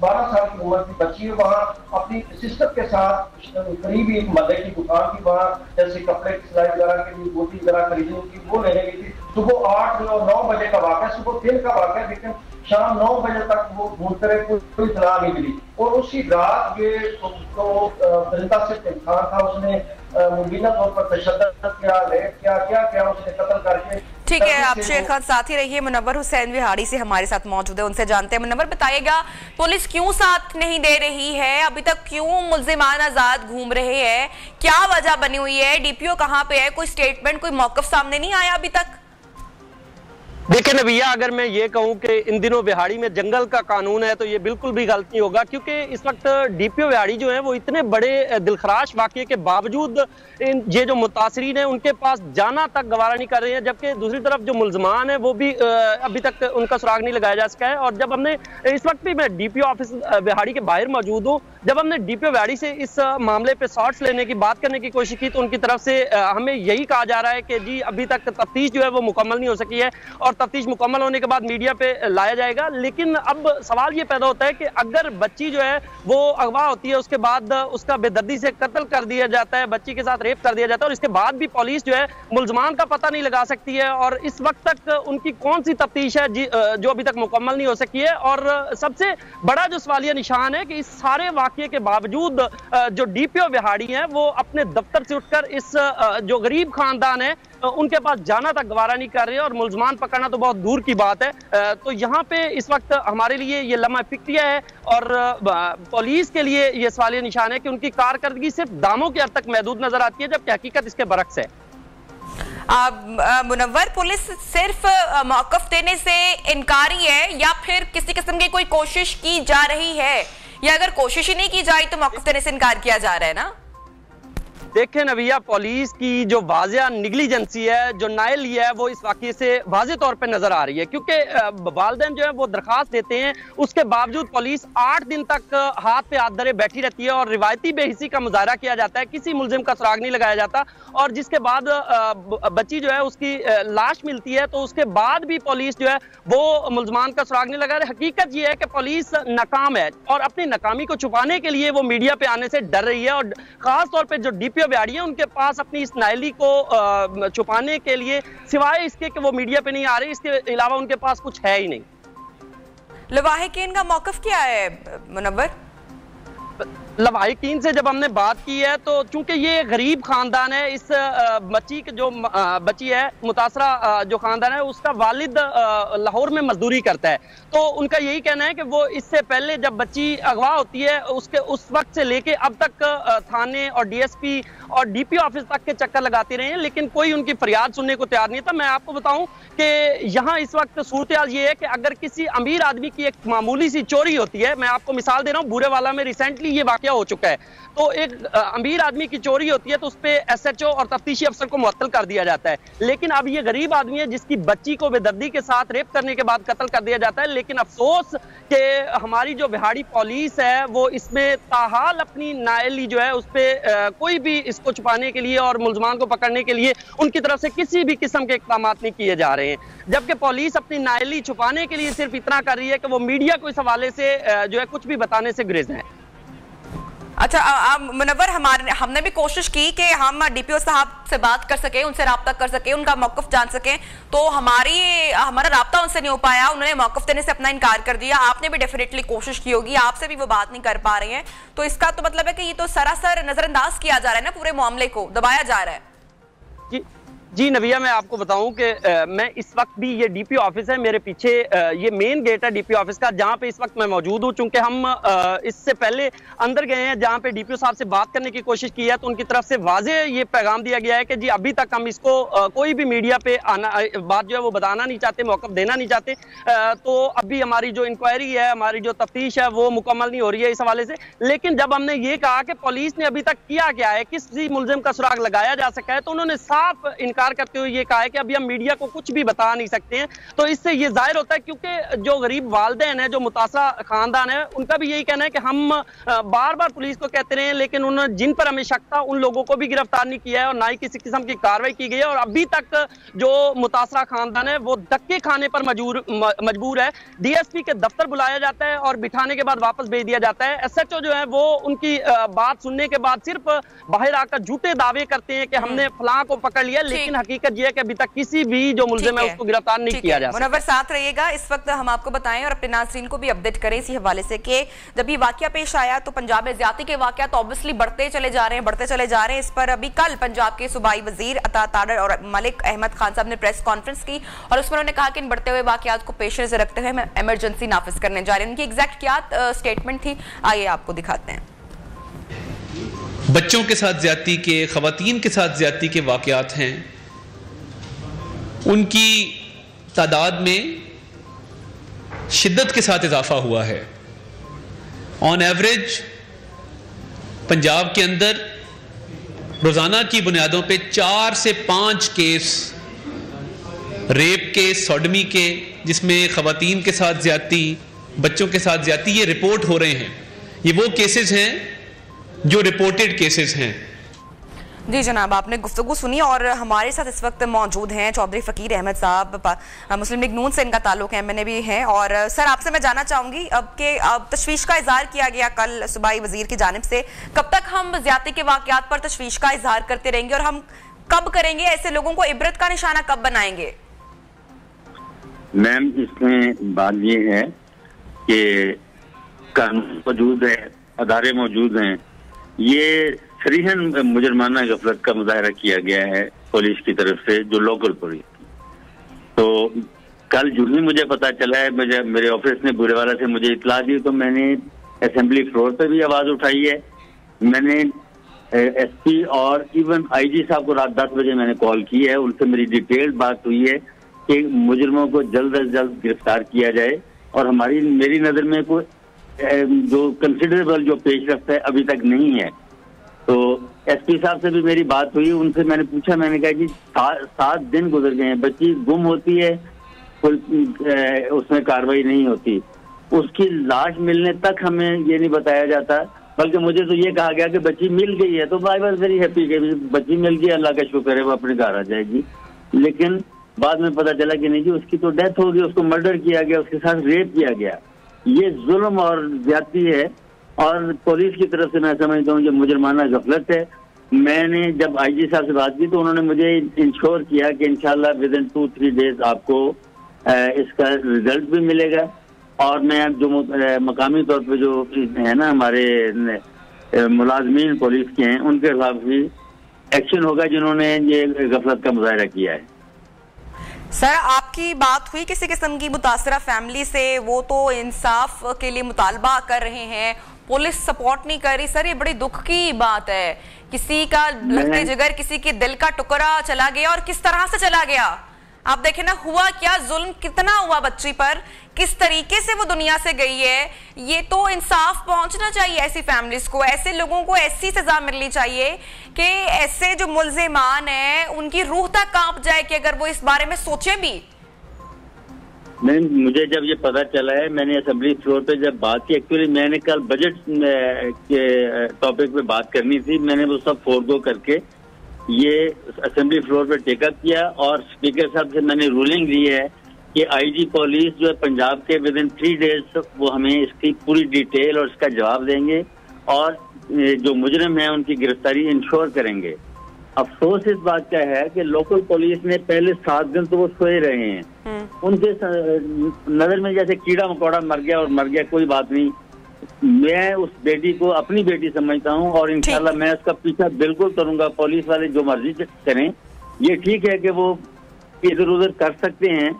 12 साल की उम्र की बच्ची है, वहाँ अपनी सिस्टर के साथ करीबी एक मदे की दुकान थी, वहाँ जैसे कपड़े की सिलाई वगैरह के लिए गोटी वगैरह खरीदनी थी, वो लेने गई थी। सुबह 8 और 9 बजे का वाक़या, सुबह 3 का वाक़या, लेकिन शाम 9 बजे तक वो ढूंढते रहे, कोई इत्तला नहीं मिली। और उसी रात ये दरिंदा से इम्तिहान था, उसने मुबीना तौर पर तशद्दुद किया, रेप किया, क्या उसने कत्ल करके। ठीक है, आप शेर खान साथ ही रहिए। मुनव्वर हुसैन विहाड़ी से हमारे साथ मौजूद है, उनसे जानते हैं। मुनव्वर, बताइएगा पुलिस क्यों साथ नहीं दे रही है? अभी तक क्यों मुल्जिमान आजाद घूम रहे हैं? क्या वजह बनी हुई है? डीपीओ कहाँ पे है? कोई स्टेटमेंट, कोई मौकफ सामने नहीं आया अभी तक? देखिए नबिया, अगर मैं ये कहूं कि इन दिनों बिहाड़ी में जंगल का कानून है तो ये बिल्कुल भी गलत नहीं होगा, क्योंकि इस वक्त डीपीओ बिहाड़ी जो है वो इतने बड़े दिलखराश वाक़ये के बावजूद ये जो मुतासरीन है उनके पास जाना तक गवारा नहीं कर रहे हैं, जबकि दूसरी तरफ जो मुल्जमान है वो भी अभी तक उनका सुराग नहीं लगाया जा सका है। और जब हमने इस वक्त भी मैं डीपीओ ऑफिस बिहाड़ी के बाहर मौजूद हूँ, जब हमने डीपीओ बिहाड़ी से इस मामले पर शॉर्ट्स लेने की बात करने की कोशिश की तो उनकी तरफ से हमें यही कहा जा रहा है कि जी अभी तक तफ्तीश जो है वो मुकम्मल नहीं हो सकी है और तफ्तीश मुकम्मल होने के बाद मीडिया पे लाया जाएगा। लेकिन अब सवाल ये पैदा होता है कि अगर बच्ची जो है वो अगवा होती है, उसके बाद उसका बेदर्दी से कत्ल कर दिया जाता है, बच्ची के साथ रेप कर दिया जाता है और इसके बाद भी पुलिस जो है मुल्जमान का पता नहीं लगा सकती है और इस वक्त तक उनकी कौन सी तफ्तीश है जो अभी तक मुकम्मल नहीं हो सकी है। और सबसे बड़ा जो सवालिया निशान है कि इस सारे वाकये के बावजूद जो डीपीओ बिहाड़ी है वो अपने दफ्तर से उठकर इस जो गरीब खानदान है उनके पास जाना तक गवारा नहीं कर रहे हैं और मुल्जमान पकड़ना तो बहुत दूर की बात है। तो यहाँ पे इस वक्त हमारे लिए ये लम्हा फिक्रिया है और पुलिस के लिए ये सवालिया निशान है कि उनकी कारकर्दगी सिर्फ दामों के हद तक महदूद नजर आती है, जबकि हकीकत इसके बरक्स है। मुनव्वर, पुलिस सिर्फ मौकफ देने से इनकारी है या फिर किसी किस्म की कोई कोशिश की जा रही है, या अगर कोशिश ही नहीं की जाए तो मौकफ देने से इनकार किया जा रहा है ना? देखें नविया, पुलिस की जो वाजिया निगलिजेंसी है, जो नाअहली है, वो इस वाक़ये से वाज़े तौर पे नजर आ रही है, क्योंकि वालिदैन जो है वो दरखास्त देते हैं, उसके बावजूद पुलिस 8 दिन तक हाथ पे हाथ धरे बैठी रहती है और रिवायती बेहिसी का मुजाहरा किया जाता है, किसी मुल्जिम का सुराग नहीं लगाया जाता। और जिसके बाद बच्ची जो है उसकी लाश मिलती है तो उसके बाद भी पुलिस जो है वो मुल्जमान का सुराग नहीं लगा रही। हकीकत ये है कि पुलिस नाकाम है और अपनी नाकामी को छुपाने के लिए वो मीडिया पे आने से डर रही है और खास तौर पर जो डीपीओ बिहाड़ी है उनके पास अपनी इस नाअहली को छुपाने के लिए सिवाय इसके कि वो मीडिया पे नहीं आ रही, इसके अलावा उनके पास कुछ है ही नहीं। लवाहिकीन का मौकफ क्या है मुनव्वर? लवाहिकीन से जब हमने बात की है तो चूंकि ये गरीब खानदान है, इस बच्ची की जो बच्ची है मुतासरा जो खानदान है उसका वालिद लाहौर में मजदूरी करता है, तो उनका यही कहना है कि वो इससे पहले जब बच्ची अगवा होती है उसके उस वक्त से लेके अब तक थाने और डीएसपी और डीपीओ ऑफिस तक के चक्कर लगाते रहे हैं, लेकिन कोई उनकी फरियाद सुनने को तैयार नहीं था। मैं आपको बताऊं कि यहाँ इस वक्त सूरत हाल ये है कि अगर किसी अमीर आदमी की एक मामूली सी चोरी होती है, मैं आपको मिसाल दे रहा हूँ, बूरेवाला में रिसेंटली ये वाकया हो चुका है, तो एक अमीर आदमी की चोरी होती है तो उस पर एसएचओ और तफ्तीशी अफसर को मुअत्तल कर दिया जाता है। लेकिन अब ये गरीब आदमी है जिसकी बच्ची को बेदर्दी के साथ रेप करने के बाद कत्ल कर दिया जाता है। लेकिन अफसोस कि हमारी जो बिहाड़ी पुलिस है वो इसमें ताहाल अपनी नाअहली जो है उस पर कोई भी इसको छुपाने के लिए और मुल्जमान को पकड़ने के लिए उनकी तरफ से किसी भी किस्म के इक़दाम नहीं किए जा रहे हैं, जबकि पुलिस अपनी नाअहली छुपाने के लिए सिर्फ इतना कर रही है कि वो मीडिया को इस हवाले से जो है कुछ भी बताने से गुरेज है। अच्छा मुनव्वर, हमने भी कोशिश की कि हम डीपीओ साहब से बात कर सके, उनसे राब्ता कर सके, उनका मौकफ जान सकें, तो हमारा राब्ता उनसे नहीं हो पाया, उन्होंने मौकफ देने से अपना इनकार कर दिया। आपने भी डेफिनेटली कोशिश की होगी, आपसे भी वो बात नहीं कर पा रही हैं, तो इसका तो मतलब है कि ये तो सरासर नजरअंदाज किया जा रहा है ना, पूरे मामले को दबाया जा रहा है। जी नबिया, मैं आपको बताऊं कि मैं इस वक्त भी, ये डीपी ऑफिस है मेरे पीछे, ये मेन गेट है डीपी ऑफिस का, जहां पे इस वक्त मैं मौजूद हूं। चूंकि हम इससे पहले अंदर गए हैं, जहां पे डीपीओ साहब से बात करने की कोशिश की है, तो उनकी तरफ से वाजे ये पैगाम दिया गया है कि जी अभी तक हम इसको कोई भी मीडिया पे आना बात जो है वो बताना नहीं चाहते, मौक़िफ़ देना नहीं चाहते। तो अभी हमारी जो इंक्वायरी है, हमारी जो तफ्तीश है वो मुकम्मल नहीं हो रही है इस हवाले से। लेकिन जब हमने ये कहा कि पुलिस ने अभी तक किया क्या है, किसी मुलजिम का सुराग लगाया जा सका है, तो उन्होंने साफ इनकार करते हुए ये कहा है कि अभी हम मीडिया को कुछ भी बता नहीं सकते हैं। तो इससे ये जाहिर होता है, क्योंकि जो गरीब वालिदैन है, जो मुतासरा खानदान है, उनका भी यही कहना है कि हम बार बार पुलिस को कहते रहे, लेकिन उन्होंने जिन पर हमें शक था उन लोगों को भी गिरफ्तार नहीं किया है और ना ही किसी किस्म की कार्रवाई की गई है। और अभी तक जो मुतासरा खानदान है वो धक्के खाने पर मजबूर है। डीएसपी के दफ्तर बुलाया जाता है और बिठाने के बाद वापस भेज दिया जाता है। एसएचओ जो है वो उनकी बात सुनने के बाद सिर्फ बाहर आकर झूठे दावे करते हैं कि हमने फलां को पकड़ लिया, लेकिन हकीकत यह है कि अभी तक किसी भी जो मुलजिम है उसको गिरफ्तार नहीं किया जा सका। मुनव्वर साथ रहिएगा। इस वक्त हम आपको बताएं और अपने नाज़रीन को भी अपडेट करें इसी हवाले से कि जब ये वाकया पेश आया तो पंजाब में ज्यादती के वाकयात ऑब्वियसली बढ़ते चले जा रहे हैं। इस पर अभी कल पंजाब के सूबाई वजीर अता ताडर और मलिक अहमद खान साहब ने प्रेस कॉन्फ्रेंस की और उसमें उन्होंने कहा कि इन बढ़ते हुए वाकयात को पेश नजर रखते हुए इमरजेंसी नाफिज करने जा रहे हैं। उनकी एग्जैक्ट क्या स्टेटमेंट थी, आइए आपको दिखाते हैं। बच्चों के साथ ज्यादती के, खवातीन के साथ ज्यादती के वाकयात हैं, उनकी तादाद में शिद्दत के साथ इजाफा हुआ है। ऑन एवरेज पंजाब के अंदर रोजाना की बुनियादों पे 4 से 5 केस रेप के, सोडमी के, जिसमें खवातीन के साथ ज्यादती, बच्चों के साथ ज्यादती, ये रिपोर्ट हो रहे हैं। ये वो केसेस हैं जो रिपोर्टेड केसेस हैं। जी जनाब, आपने गुफ्तगू सुनी और हमारे साथ इस वक्त मौजूद हैं चौधरी फ़कीर अहमद साहब, मुस्लिम लीग नून से इनका ताल्लुक है, मैंने भी है। और सर आपसे मैं जानना चाहूँगी अब तशवीश का इजहार किया गया कल सूबाई वजीर की जानिब से, कब तक हम ज़्यादती के वाक़यात पर तशवीश का इजहार करते रहेंगे और हम कब करेंगे? ऐसे लोगों को इबरत का निशाना कब बनाएंगे? मैम, इसमें बात ये है कि कानून मौजूद है, अदारे मौजूद हैं, ये सरीहन मुजरमाना गफलत का मुजाहरा किया गया है पुलिस की तरफ से, जो लोकल पुलिस की। तो कल जो ही मुझे पता चला है, मेरे ऑफिस ने बुरेवाला से मुझे इतला दी, तो मैंने असेंबली फ्लोर पे भी आवाज उठाई है। मैंने एसपी और इवन आईजी साहब को रात 10 बजे मैंने कॉल की है, उनसे मेरी डिटेल्ड बात हुई है कि मुजरमों को जल्द अज जल्द गिरफ्तार किया जाए। और मेरी नजर में कोई जो कंसिडरेबल जो पेशरफ्त है अभी तक नहीं है। तो एसपी साहब से भी मेरी बात हुई, उनसे मैंने पूछा, मैंने कहा कि 7 दिन गुजर गए हैं, बच्ची गुम होती है, कोई उसमें कार्रवाई नहीं होती, उसकी लाश मिलने तक हमें ये नहीं बताया जाता, बल्कि मुझे तो ये कहा गया कि बच्ची मिल गई है। तो आई वाज वेरी हैप्पी कि बच्ची मिल गई, अल्लाह का शुक्र है, वो अपने घर आ जाएगी। लेकिन बाद में पता चला कि नहीं जी, उसकी तो डेथ हो गई, उसको मर्डर किया गया, उसके साथ रेप किया गया। ये जुल्म और ज्यादती है और पुलिस की तरफ से मैं समझता हूँ कि मुजरमाना गफलत है। मैंने जब आईजी साहब से बात की तो उन्होंने मुझे इंश्योर किया कि इंशाल्लाह विद इन 2-3 डेज आपको इसका रिजल्ट भी मिलेगा। और मैं जो मकामी तौर पे जो है ना हमारे मुलाजमीन पुलिस के हैं, उनके खिलाफ भी एक्शन होगा जिन्होंने ये गफलत का मुजाहरा किया है। सर आपकी बात हुई किसी किस्म की मुतासरा फैमिली से? वो तो इंसाफ के लिए मुतालबा कर रहे हैं, पुलिस सपोर्ट नहीं कर रही। सर ये बड़ी दुख की बात है, किसी का लहते जिगर, किसी के दिल का टुकड़ा चला गया और किस तरह से चला गया। आप देखें ना, हुआ क्या, जुल्म कितना हुआ बच्ची पर, किस तरीके से वो दुनिया से गई है। ये तो इंसाफ पहुंचना चाहिए ऐसी फैमिलीज को, ऐसे लोगों को ऐसी सजा मिलनी चाहिए कि ऐसे जो मुल्जिमान हैं उनकी रूह तक कांप जाए कि अगर वो इस बारे में सोचे भी। नहीं, मुझे जब ये पता चला है, मैंने असेंबली फ्लोर पे जब बात की, एक्चुअली मैंने कल बजट के टॉपिक पे बात करनी थी, मैंने वो सब फोरगो करके ये असेंबली फ्लोर पे टेकअप किया और स्पीकर साहब से मैंने रूलिंग ली है कि आईजी पुलिस जो है पंजाब के विद इन 3 डेज वो हमें इसकी पूरी डिटेल और इसका जवाब देंगे और जो मुजरिम है उनकी गिरफ्तारी इंश्योर करेंगे। अफसोस इस बात का है कि लोकल पुलिस ने पहले 7 दिन तो वो सोए रहे हैं, उनके नजर में जैसे कीड़ा मकोड़ा मर गया और मर गया, कोई बात नहीं। मैं उस बेटी को अपनी बेटी समझता हूँ और इंशाल्लाह मैं उसका पीछा बिल्कुल करूंगा। पुलिस वाले जो मर्जी करें, ये ठीक है कि वो इधर उधर कर सकते हैं,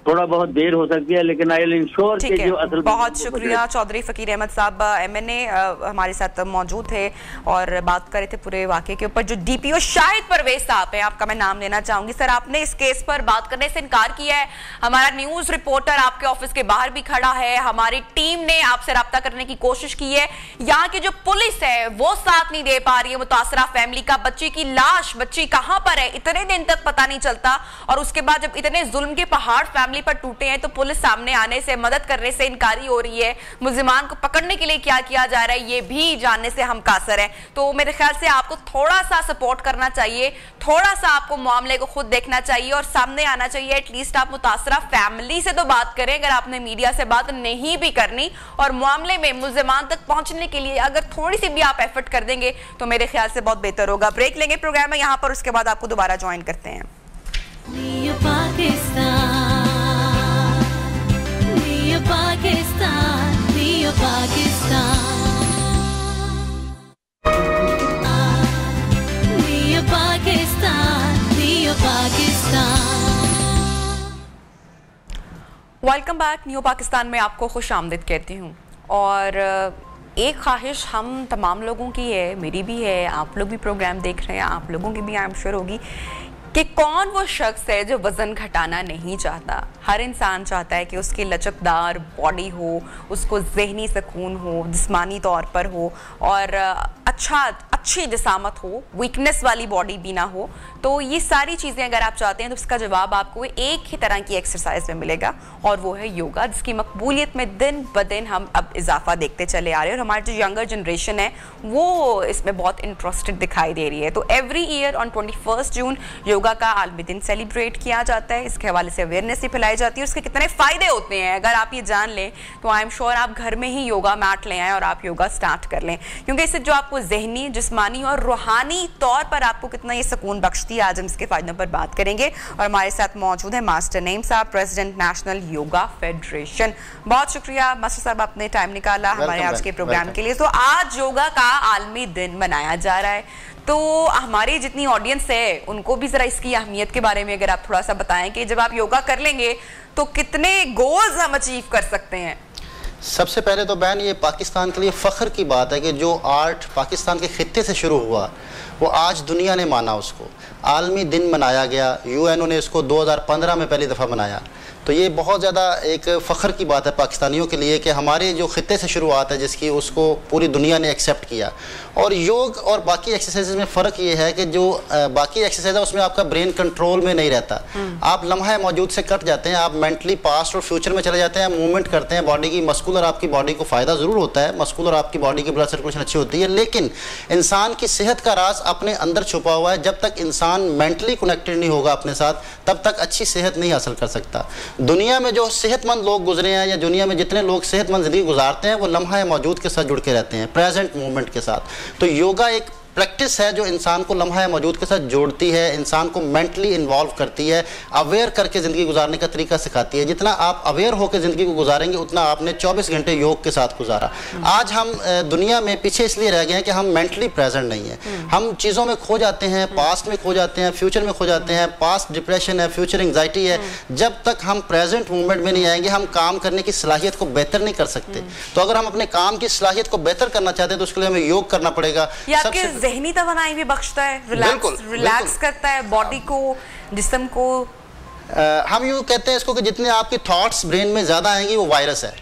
थोड़ा बहुत देर हो सकती है, लेकिन आई विल इंश्योर कि जो असल। बहुत शुक्रिया चौधरी फकीर अहमद साहब, MNA हमारे साथ मौजूद थे और बात कर रहे थे पूरे वाकये के ऊपर। जो DPO शाहिद परवेज साहब हैं, आपका मैं नाम लेना चाहूंगी। सर, आपने इस केस पर बात करने से इनकार किया है। हमारा न्यूज रिपोर्टर आपके ऑफिस के बाहर भी खड़ा है, हमारी टीम ने आपसे रब्ता करने की कोशिश की है। यहाँ की जो पुलिस है वो साथ नहीं दे पा रही है मुतासरा फैमिली का। बच्ची की लाश, बच्ची कहाँ पर है, इतने दिन तक पता नहीं चलता। और उसके बाद जब इतने जुल्म के पहाड़ फैमिली पर टूटे हैं तो पुलिस सामने आने से, मदद करने से इनकारी हो रही है। मुल्जिमान को पकड़ने के लिए क्या किया जा रहा है ये भी जानने से हम कासर हैं। तो मेरे ख्याल से आपको थोड़ा सा सपोर्ट करना चाहिए, थोड़ा सा आपको मामले को खुद देखना चाहिए और सामने आना चाहिए। एटलीस्ट आप मुतासरा फैमिली से तो बात करें, अगर आपने मीडिया से बात नहीं भी करनी, और मामले में मुल्जिमान तक पहुंचने के लिए अगर थोड़ी सी भी आप एफर्ट कर देंगे तो मेरे ख्याल से बहुत बेहतर होगा। ब्रेक लेंगे प्रोग्राम में यहाँ पर, उसके बाद आपको दोबारा ज्वाइन करते हैं। Welcome back. न्यू पाकिस्तान में आपको खुश आमदीद कहती हूँ। और एक ख्वाहिश हम तमाम लोगों की है, मेरी भी है, आप लोग भी प्रोग्राम देख रहे हैं, आप लोगों की भी आई एम श्योर होगी कि कौन वो शख्स है जो वज़न घटाना नहीं चाहता। हर इंसान चाहता है कि उसकी लचकदार बॉडी हो, उसको ज़हनी सुकून हो, जिस्मानी तौर पर हो, और अच्छी जिसामत हो, वीकनेस वाली बॉडी भी ना हो। तो ये सारी चीज़ें अगर आप चाहते हैं तो उसका जवाब आपको एक ही तरह की एक्सरसाइज में मिलेगा, और वो है योगा, जिसकी मकबूलियत में दिन ब दिन हम अब इजाफा देखते चले आ रहे हैं। और हमारी जो यंगर जनरेशन है वो इसमें बहुत इंटरेस्टेड दिखाई दे रही है। तो एवरी ईयर ऑन 21 जून योगा का आलमी दिन सेलिब्रेट किया जाता है। इसके हवाले से अवेयरनेस भी फैलाई जाती है। उसके कितने फ़ायदे होते हैं अगर आप ये जान लें तो आई एम श्योर आप घर में ही योगा मैट ले आएँ और आप योगा स्टार्ट कर लें, क्योंकि इससे जो आपको ज़हनी, जिस्मानी और रूहानी तौर पर आपको कितना ये सुकून बख्शती है, आज हम इसके फ़ायदों पर बात करेंगे। और हमारे साथ मौजूद है मास्टर नईम साहब, प्रेसिडेंट नेशनल योगा फेडरेशन। बहुत शुक्रिया मास्टर साहब, आपने टाइम निकाला हमारे आज के प्रोग्राम के लिए। तो आज योगा का आलमी दिन मनाया जा रहा है, तो हमारी जितनी ऑडियंस है उनको भी जरा इसकी अहमियत के बारे में अगर आप थोड़ा सा बताएं कि जब आप योगा कर लेंगे तो कितने गोल्स हम अचीव कर सकते हैं। सबसे पहले तो बहन ये पाकिस्तान के लिए फ़ख्र की बात है कि जो आर्ट पाकिस्तान के खित्ते से शुरू हुआ वो आज दुनिया ने माना, उसको आलमी दिन मनाया गया। यूएनओ ने इसको 2015 में पहली दफ़ा मनाया। तो ये बहुत ज़्यादा एक फ़ख्र की बात है पाकिस्तानियों के लिए कि हमारे जो खित्ते से शुरुआत है जिसकी, उसको पूरी दुनिया ने एक्सेप्ट किया। और योग और बाकी एक्सरसाइज में फ़र्क ये है कि जो बाकी एक्सरसाइज है उसमें आपका ब्रेन कंट्रोल में नहीं रहता, आप लम्हा मौजूद से कट जाते हैं, आप मेंटली पास्ट और फ्यूचर में चले जाते हैं, मूवमेंट करते हैं बॉडी की। मस्कुलर आपकी बॉडी को फ़ायदा ज़रूर होता है, मस्कुलर आपकी बॉडी की ब्लड सर्कुलेशन अच्छी होती है, लेकिन इंसान की सेहत का राज अपने अंदर छुपा हुआ है। जब तक इंसान मेंटली कनेक्टेड नहीं होगा अपने साथ, तब तक अच्छी सेहत नहीं हासिल कर सकता। दुनिया में जो सेहतमंद लोग गुजरे हैं या दुनिया में जितने लोग सेहतमंद ज़िंदगी गुजारते हैं वो लम्हा मौजूद के साथ जुड़ के रहते हैं, प्रेजेंट मोमेंट के साथ। तो योगा एक प्रैक्टिस है जो इंसान को लम्हा मौजूद के साथ जोड़ती है, इंसान को मेंटली इन्वॉल्व करती है, अवेयर करके ज़िंदगी गुजारने का तरीका सिखाती है। जितना आप अवेयर होकर ज़िंदगी को गुजारेंगे उतना आपने 24 घंटे योग के साथ गुजारा। आज हम दुनिया में पीछे इसलिए रह गए हैं कि हम मेंटली प्रेजेंट नहीं है, हम चीज़ों में खो जाते हैं, पास्ट में खो जाते हैं, फ्यूचर में खो जाते हैं। पास्ट डिप्रेशन है, फ्यूचर एंग्जाइटी है। जब तक हम प्रेजेंट मूवमेंट में नहीं आएंगे हम काम करने की सलाहियत को बेहतर नहीं कर सकते। तो अगर हम अपने काम की सलाहियत को बेहतर करना चाहते हैं तो उसके लिए हमें योग करना पड़ेगा। ज़हनी तवानाई भी बख्शता है, रिलैक्स करता है बॉडी को, जिस्म को। हम यूँ कहते हैं इसको कि जितने आपके थॉट्स ब्रेन में ज़्यादा आएंगी वो वायरस है।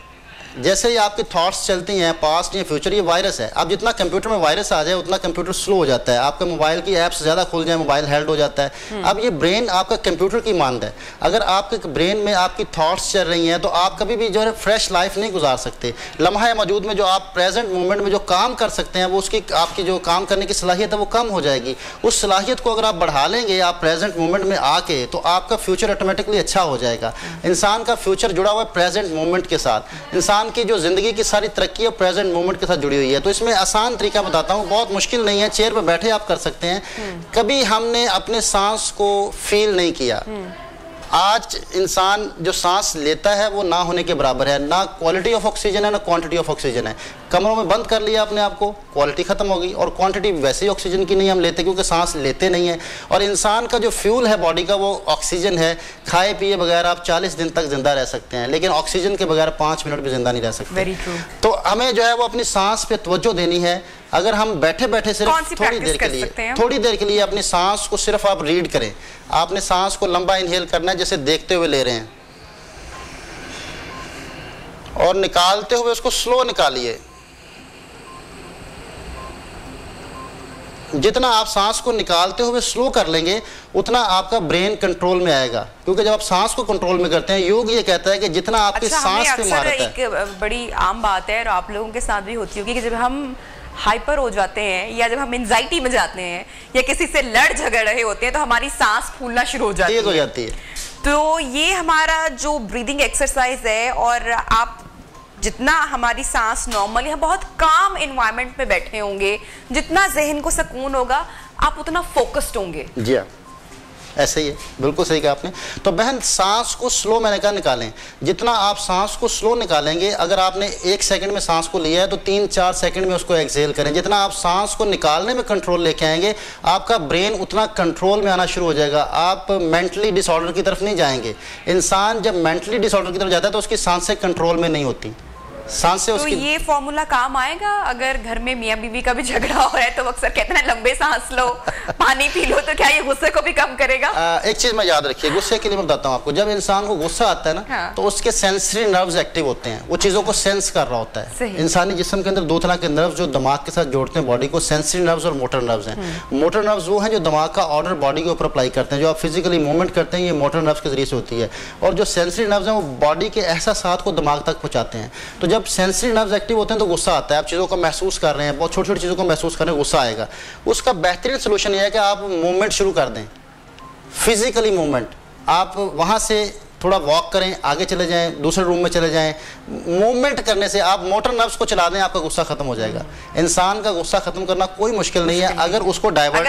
जैसे ही आपकी थॉट्स चलती हैं पास्ट या फ्यूचर, ये वायरस है। अब जितना कंप्यूटर में वायरस आ जाए उतना कंप्यूटर स्लो हो जाता है, आपका मोबाइल की ऐप्स ज़्यादा खुल जाए मोबाइल हेल्ड हो जाता है। अब ये ब्रेन आपका कंप्यूटर की मानद है। अगर आपके ब्रेन में आपकी थॉट्स चल रही हैं तो आप कभी भी जो है फ्रेश लाइफ नहीं गुजार सकते। लम्हा मौजूद में जो आप प्रेजेंट मोमेंट में जो काम कर सकते हैं वो उसकी आपकी जो काम करने की सलाहियत है वो कम हो जाएगी। उस सलाहियत को अगर आप बढ़ा लेंगे आप प्रेजेंट मोमेंट में आके, तो आपका फ्यूचर ऑटोमेटिकली अच्छा हो जाएगा। इंसान का फ्यूचर जुड़ा हुआ है प्रेजेंट मोमेंट के साथ। इंसान की जो जिंदगी की सारी तरक्की और प्रेजेंट मोमेंट के साथ जुड़ी हुई है। तो इसमें आसान तरीका बताता हूँ, बहुत मुश्किल नहीं है, चेयर पर बैठे आप कर सकते हैं। कभी हमने अपने सांस को फील नहीं किया। आज इंसान जो सांस लेता है वो ना होने के बराबर है, ना क्वालिटी ऑफ ऑक्सीजन है ना क्वांटिटी ऑफ ऑक्सीजन है। कमरों में बंद कर लिया अपने आप को, क्वालिटी खत्म हो गई। और क्वांटिटी वैसे ही ऑक्सीजन की नहीं हम लेते क्योंकि सांस लेते नहीं है। और इंसान का जो फ्यूल है बॉडी का वो ऑक्सीजन है। खाए पिए बगैर आप 40 दिन तक जिंदा रह सकते हैं, लेकिन ऑक्सीजन के बगैर 5 मिनट भी जिंदा नहीं रह सकते। Very true. तो हमें जो है वो अपनी सांस पे तवज्जो देनी है। अगर हम बैठे बैठे सिर्फ थोड़ी देर के लिए अपनी सांस को सिर्फ आप रीड करें, आपने सांस को लंबा इनहेल करना है जैसे देखते हुए ले रहे हैं, और निकालते हुए उसको स्लो निकालिए। जितना आप सांस को निकालते हुए स्लो कर लेंगे उतना आपका ब्रेन कंट्रोल में आएगा, क्योंकि जब आप सांस को कंट्रोल में करते हैं, योग ये कहता है कि जितना आपकी सांस पे महारत है। एक बड़ी आम बात है और आप लोगों के साथ भी होती होगी कि जब हम हाइपर हो जाते हैं या जब हम एंजाइटी में जाते हैं या किसी से लड़ झगड़ रहे होते हैं तो हमारी सांस फूलना शुरू हो जाती है। तो ये हमारा जो ब्रीदिंग एक्सरसाइज है, और आप जितना हमारी सांस नॉर्मल या बहुत काम एनवायरनमेंट में बैठे होंगे, जितना जहन को सुकून होगा, आप उतना फोकस्ड होंगे। जी हाँ, ऐसे ही है, बिल्कुल सही कहा आपने। तो बहन सांस को स्लो मैंने कहा निकालें। जितना आप सांस को स्लो निकालेंगे, अगर आपने 1 सेकंड में सांस को लिया है तो 3-4 सेकंड में उसको एक्सहेल करें। जितना आप सांस को निकालने में कंट्रोल लेके आएंगे, आपका ब्रेन उतना कंट्रोल में आना शुरू हो जाएगा। आप मेंटली डिसऑर्डर की तरफ नहीं जाएंगे। इंसान जब मेंटली डिसऑर्डर की तरफ जाता है तो उसकी सांसें कंट्रोल में नहीं होती। सांसें तो ये फॉर्मूला काम आएगा अगर घर में मियां बीवी का भी झगड़ा हो रहा है तो अक्सर कहते हैं लंबे सांस लो, पानी पी लो, तो क्या ये गुस्से को भी कम करेगा? एक चीज मैं याद रखिए, गुस्से के लिए मैं बताता हूँ आपको। जब इंसान को गुस्सा आता है ना, हाँ। तो उसके सेंसरी नर्व्स एक्टिव होते हैं, वो चीजों को सेंस कर रहा होता है। इंसानी जिस्म के अंदर 2 तरह के नर्व्स जो दिमाग के साथ जोड़ते हैं बॉडी को, सेंसरी नर्व्स और मोटर नर्व्स हैं। मोटर नर्व्स वो हैं जो दिमाग का ऑर्डर बॉडी के ऊपर अप्लाई करते हैं। जो आप फिजिकली मूवमेंट करते हैं ये मोटर नर्व्स के जरिए से होती है। और जो सेंसरी नर्व्स हैं वो बॉडी के एहसासात को दिमाग तक पहुंचाते हैं। तो जब सेंसरी नर्व्स एक्टिव होते हैं तो गुस्सा आता है। आप चीज़ों को महसूस कर रहे हैं, बहुत छोटी छोटी चीज़ों को महसूस कर रहे हैं, गुस्सा आएगा। उसका बेहतरीन सोल्यूशन यह है कि आप मूवमेंट शुरू कर दें, फिजिकली मूवमेंट। आप वहाँ से थोड़ा वॉक करें, आगे चले जाएं, दूसरे रूम में चले जाएं। मूवमेंट करने से आप मोटर नर्व्स को चला दें, आपका गुस्सा खत्म हो जाएगा। इंसान का गुस्सा खत्म करना कोई मुश्किल नहीं है अगर उसको डाइवर्ट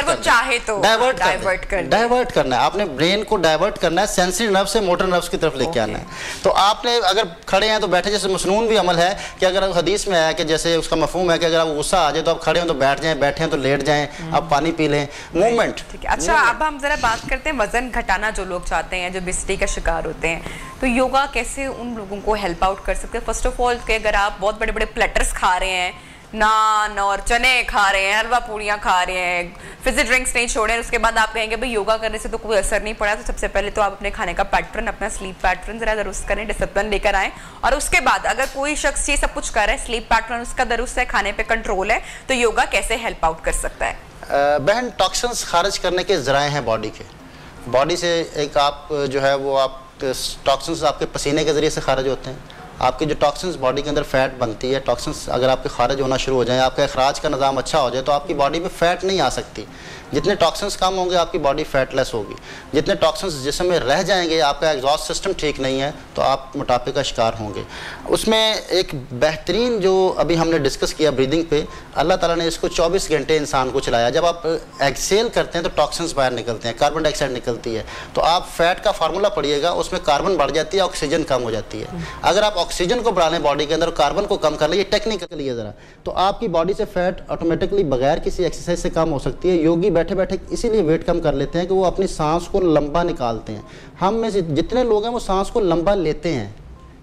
डाइवर्ट करना है। आपने ब्रेन को डाइवर्ट करना है, सेंसरी नर्व से मोटर नर्व्स की तरफ लेके आना है। तो आपने अगर खड़े हैं तो बैठे, जैसे मसनून भी अमल है कि अगर हदीस में आया कि जैसे उसका मफहूम है कि अगर आपको गुस्सा आ जाए तो आप खड़े हो तो बैठ जाएं, बैठे हैं तो लेट जाएं, आप पानी पी लें, मूवमेंट। अच्छा, अब हम जरा बात करते हैं वजन घटाना जो लोग चाहते हैं, जो ओबेसिटी का शिकार होते हैं, तो योगा कैसे उन लोगों को हेल्प आउट कर सकते हैं? फर्स्ट ऑफ ऑल कि अगर आप बहुत बड़े बड़े प्लेटर्स खा रहे हैं, नान और चने खा रहे हैं, हलवा पूड़ियाँ खा रहे हैं, फिजी ड्रिंक्स नहीं छोड़े, उसके बाद आप कहेंगे भाई योगा करने से तो कोई असर नहीं पड़ा, तो सबसे पहले तो आप अपने खाने का पैटर्न, अपना स्लीप पैटर्न जरा दुरुस्त करें, डिसिप्लिन लेकर आएँ। और उसके बाद अगर कोई शख्स ये सब कुछ कर रहा है, स्लीप पैटर्न उसका दुरुस्त है, खाने पे कंट्रोल है, तो योगा कैसे हेल्प आउट कर सकता है? बहन, टॉक्सिन्स खारिज करने के जराए हैं बॉडी के। बॉडी से एक आप जो है वो आप टॉक्सिन्स आपके पसीने के ज़रिए से खारिज होते हैं। आपकी जो टॉक्सिन्स बॉडी के अंदर फैट बनती है, टॉक्सिन्स अगर आपके खारिज होना शुरू हो जाए, आपका अखराज का निज़ाम अच्छा हो जाए तो आपकी बॉडी में फैट नहीं आ सकती। जितने टॉक्सिन्स कम होंगे आपकी बॉडी फैटलेस होगी। जितने टॉक्सिन्स जिस्म में रह जाएंगे, आपका एग्जॉस्ट सिस्टम ठीक नहीं है तो आप मोटापे का शिकार होंगे। उसमें एक बेहतरीन जो अभी हमने डिस्कस किया ब्रीदिंग पे, अल्लाह ताला ने इसको 24 घंटे इंसान को चलाया। जब आप एक्सेल करते हैं तो टॉक्सिन्स बाहर निकलते हैं, कार्बन डाइऑक्साइड निकलती है। तो आप फैट का फार्मूला पढ़िएगा, उसमें कार्बन बढ़ जाती है, ऑक्सीजन कम हो जाती है। अगर आप ऑक्सीजन को बढ़ा लें बॉडी के अंदर, कार्बन को कम कर लें, ये टेक्निकली है ज़रा, तो आपकी बॉडी से फैट ऑटोमेटिकली बगैर किसी एक्सरसाइज से कम हो सकती है। योगी बैठे बैठे इसीलिए वेट कम कर लेते हैं कि वो अपनी सांस को लंबा निकालते हैं। हम में से जितने लोग हैं वो सांस को लंबा लेते हैं,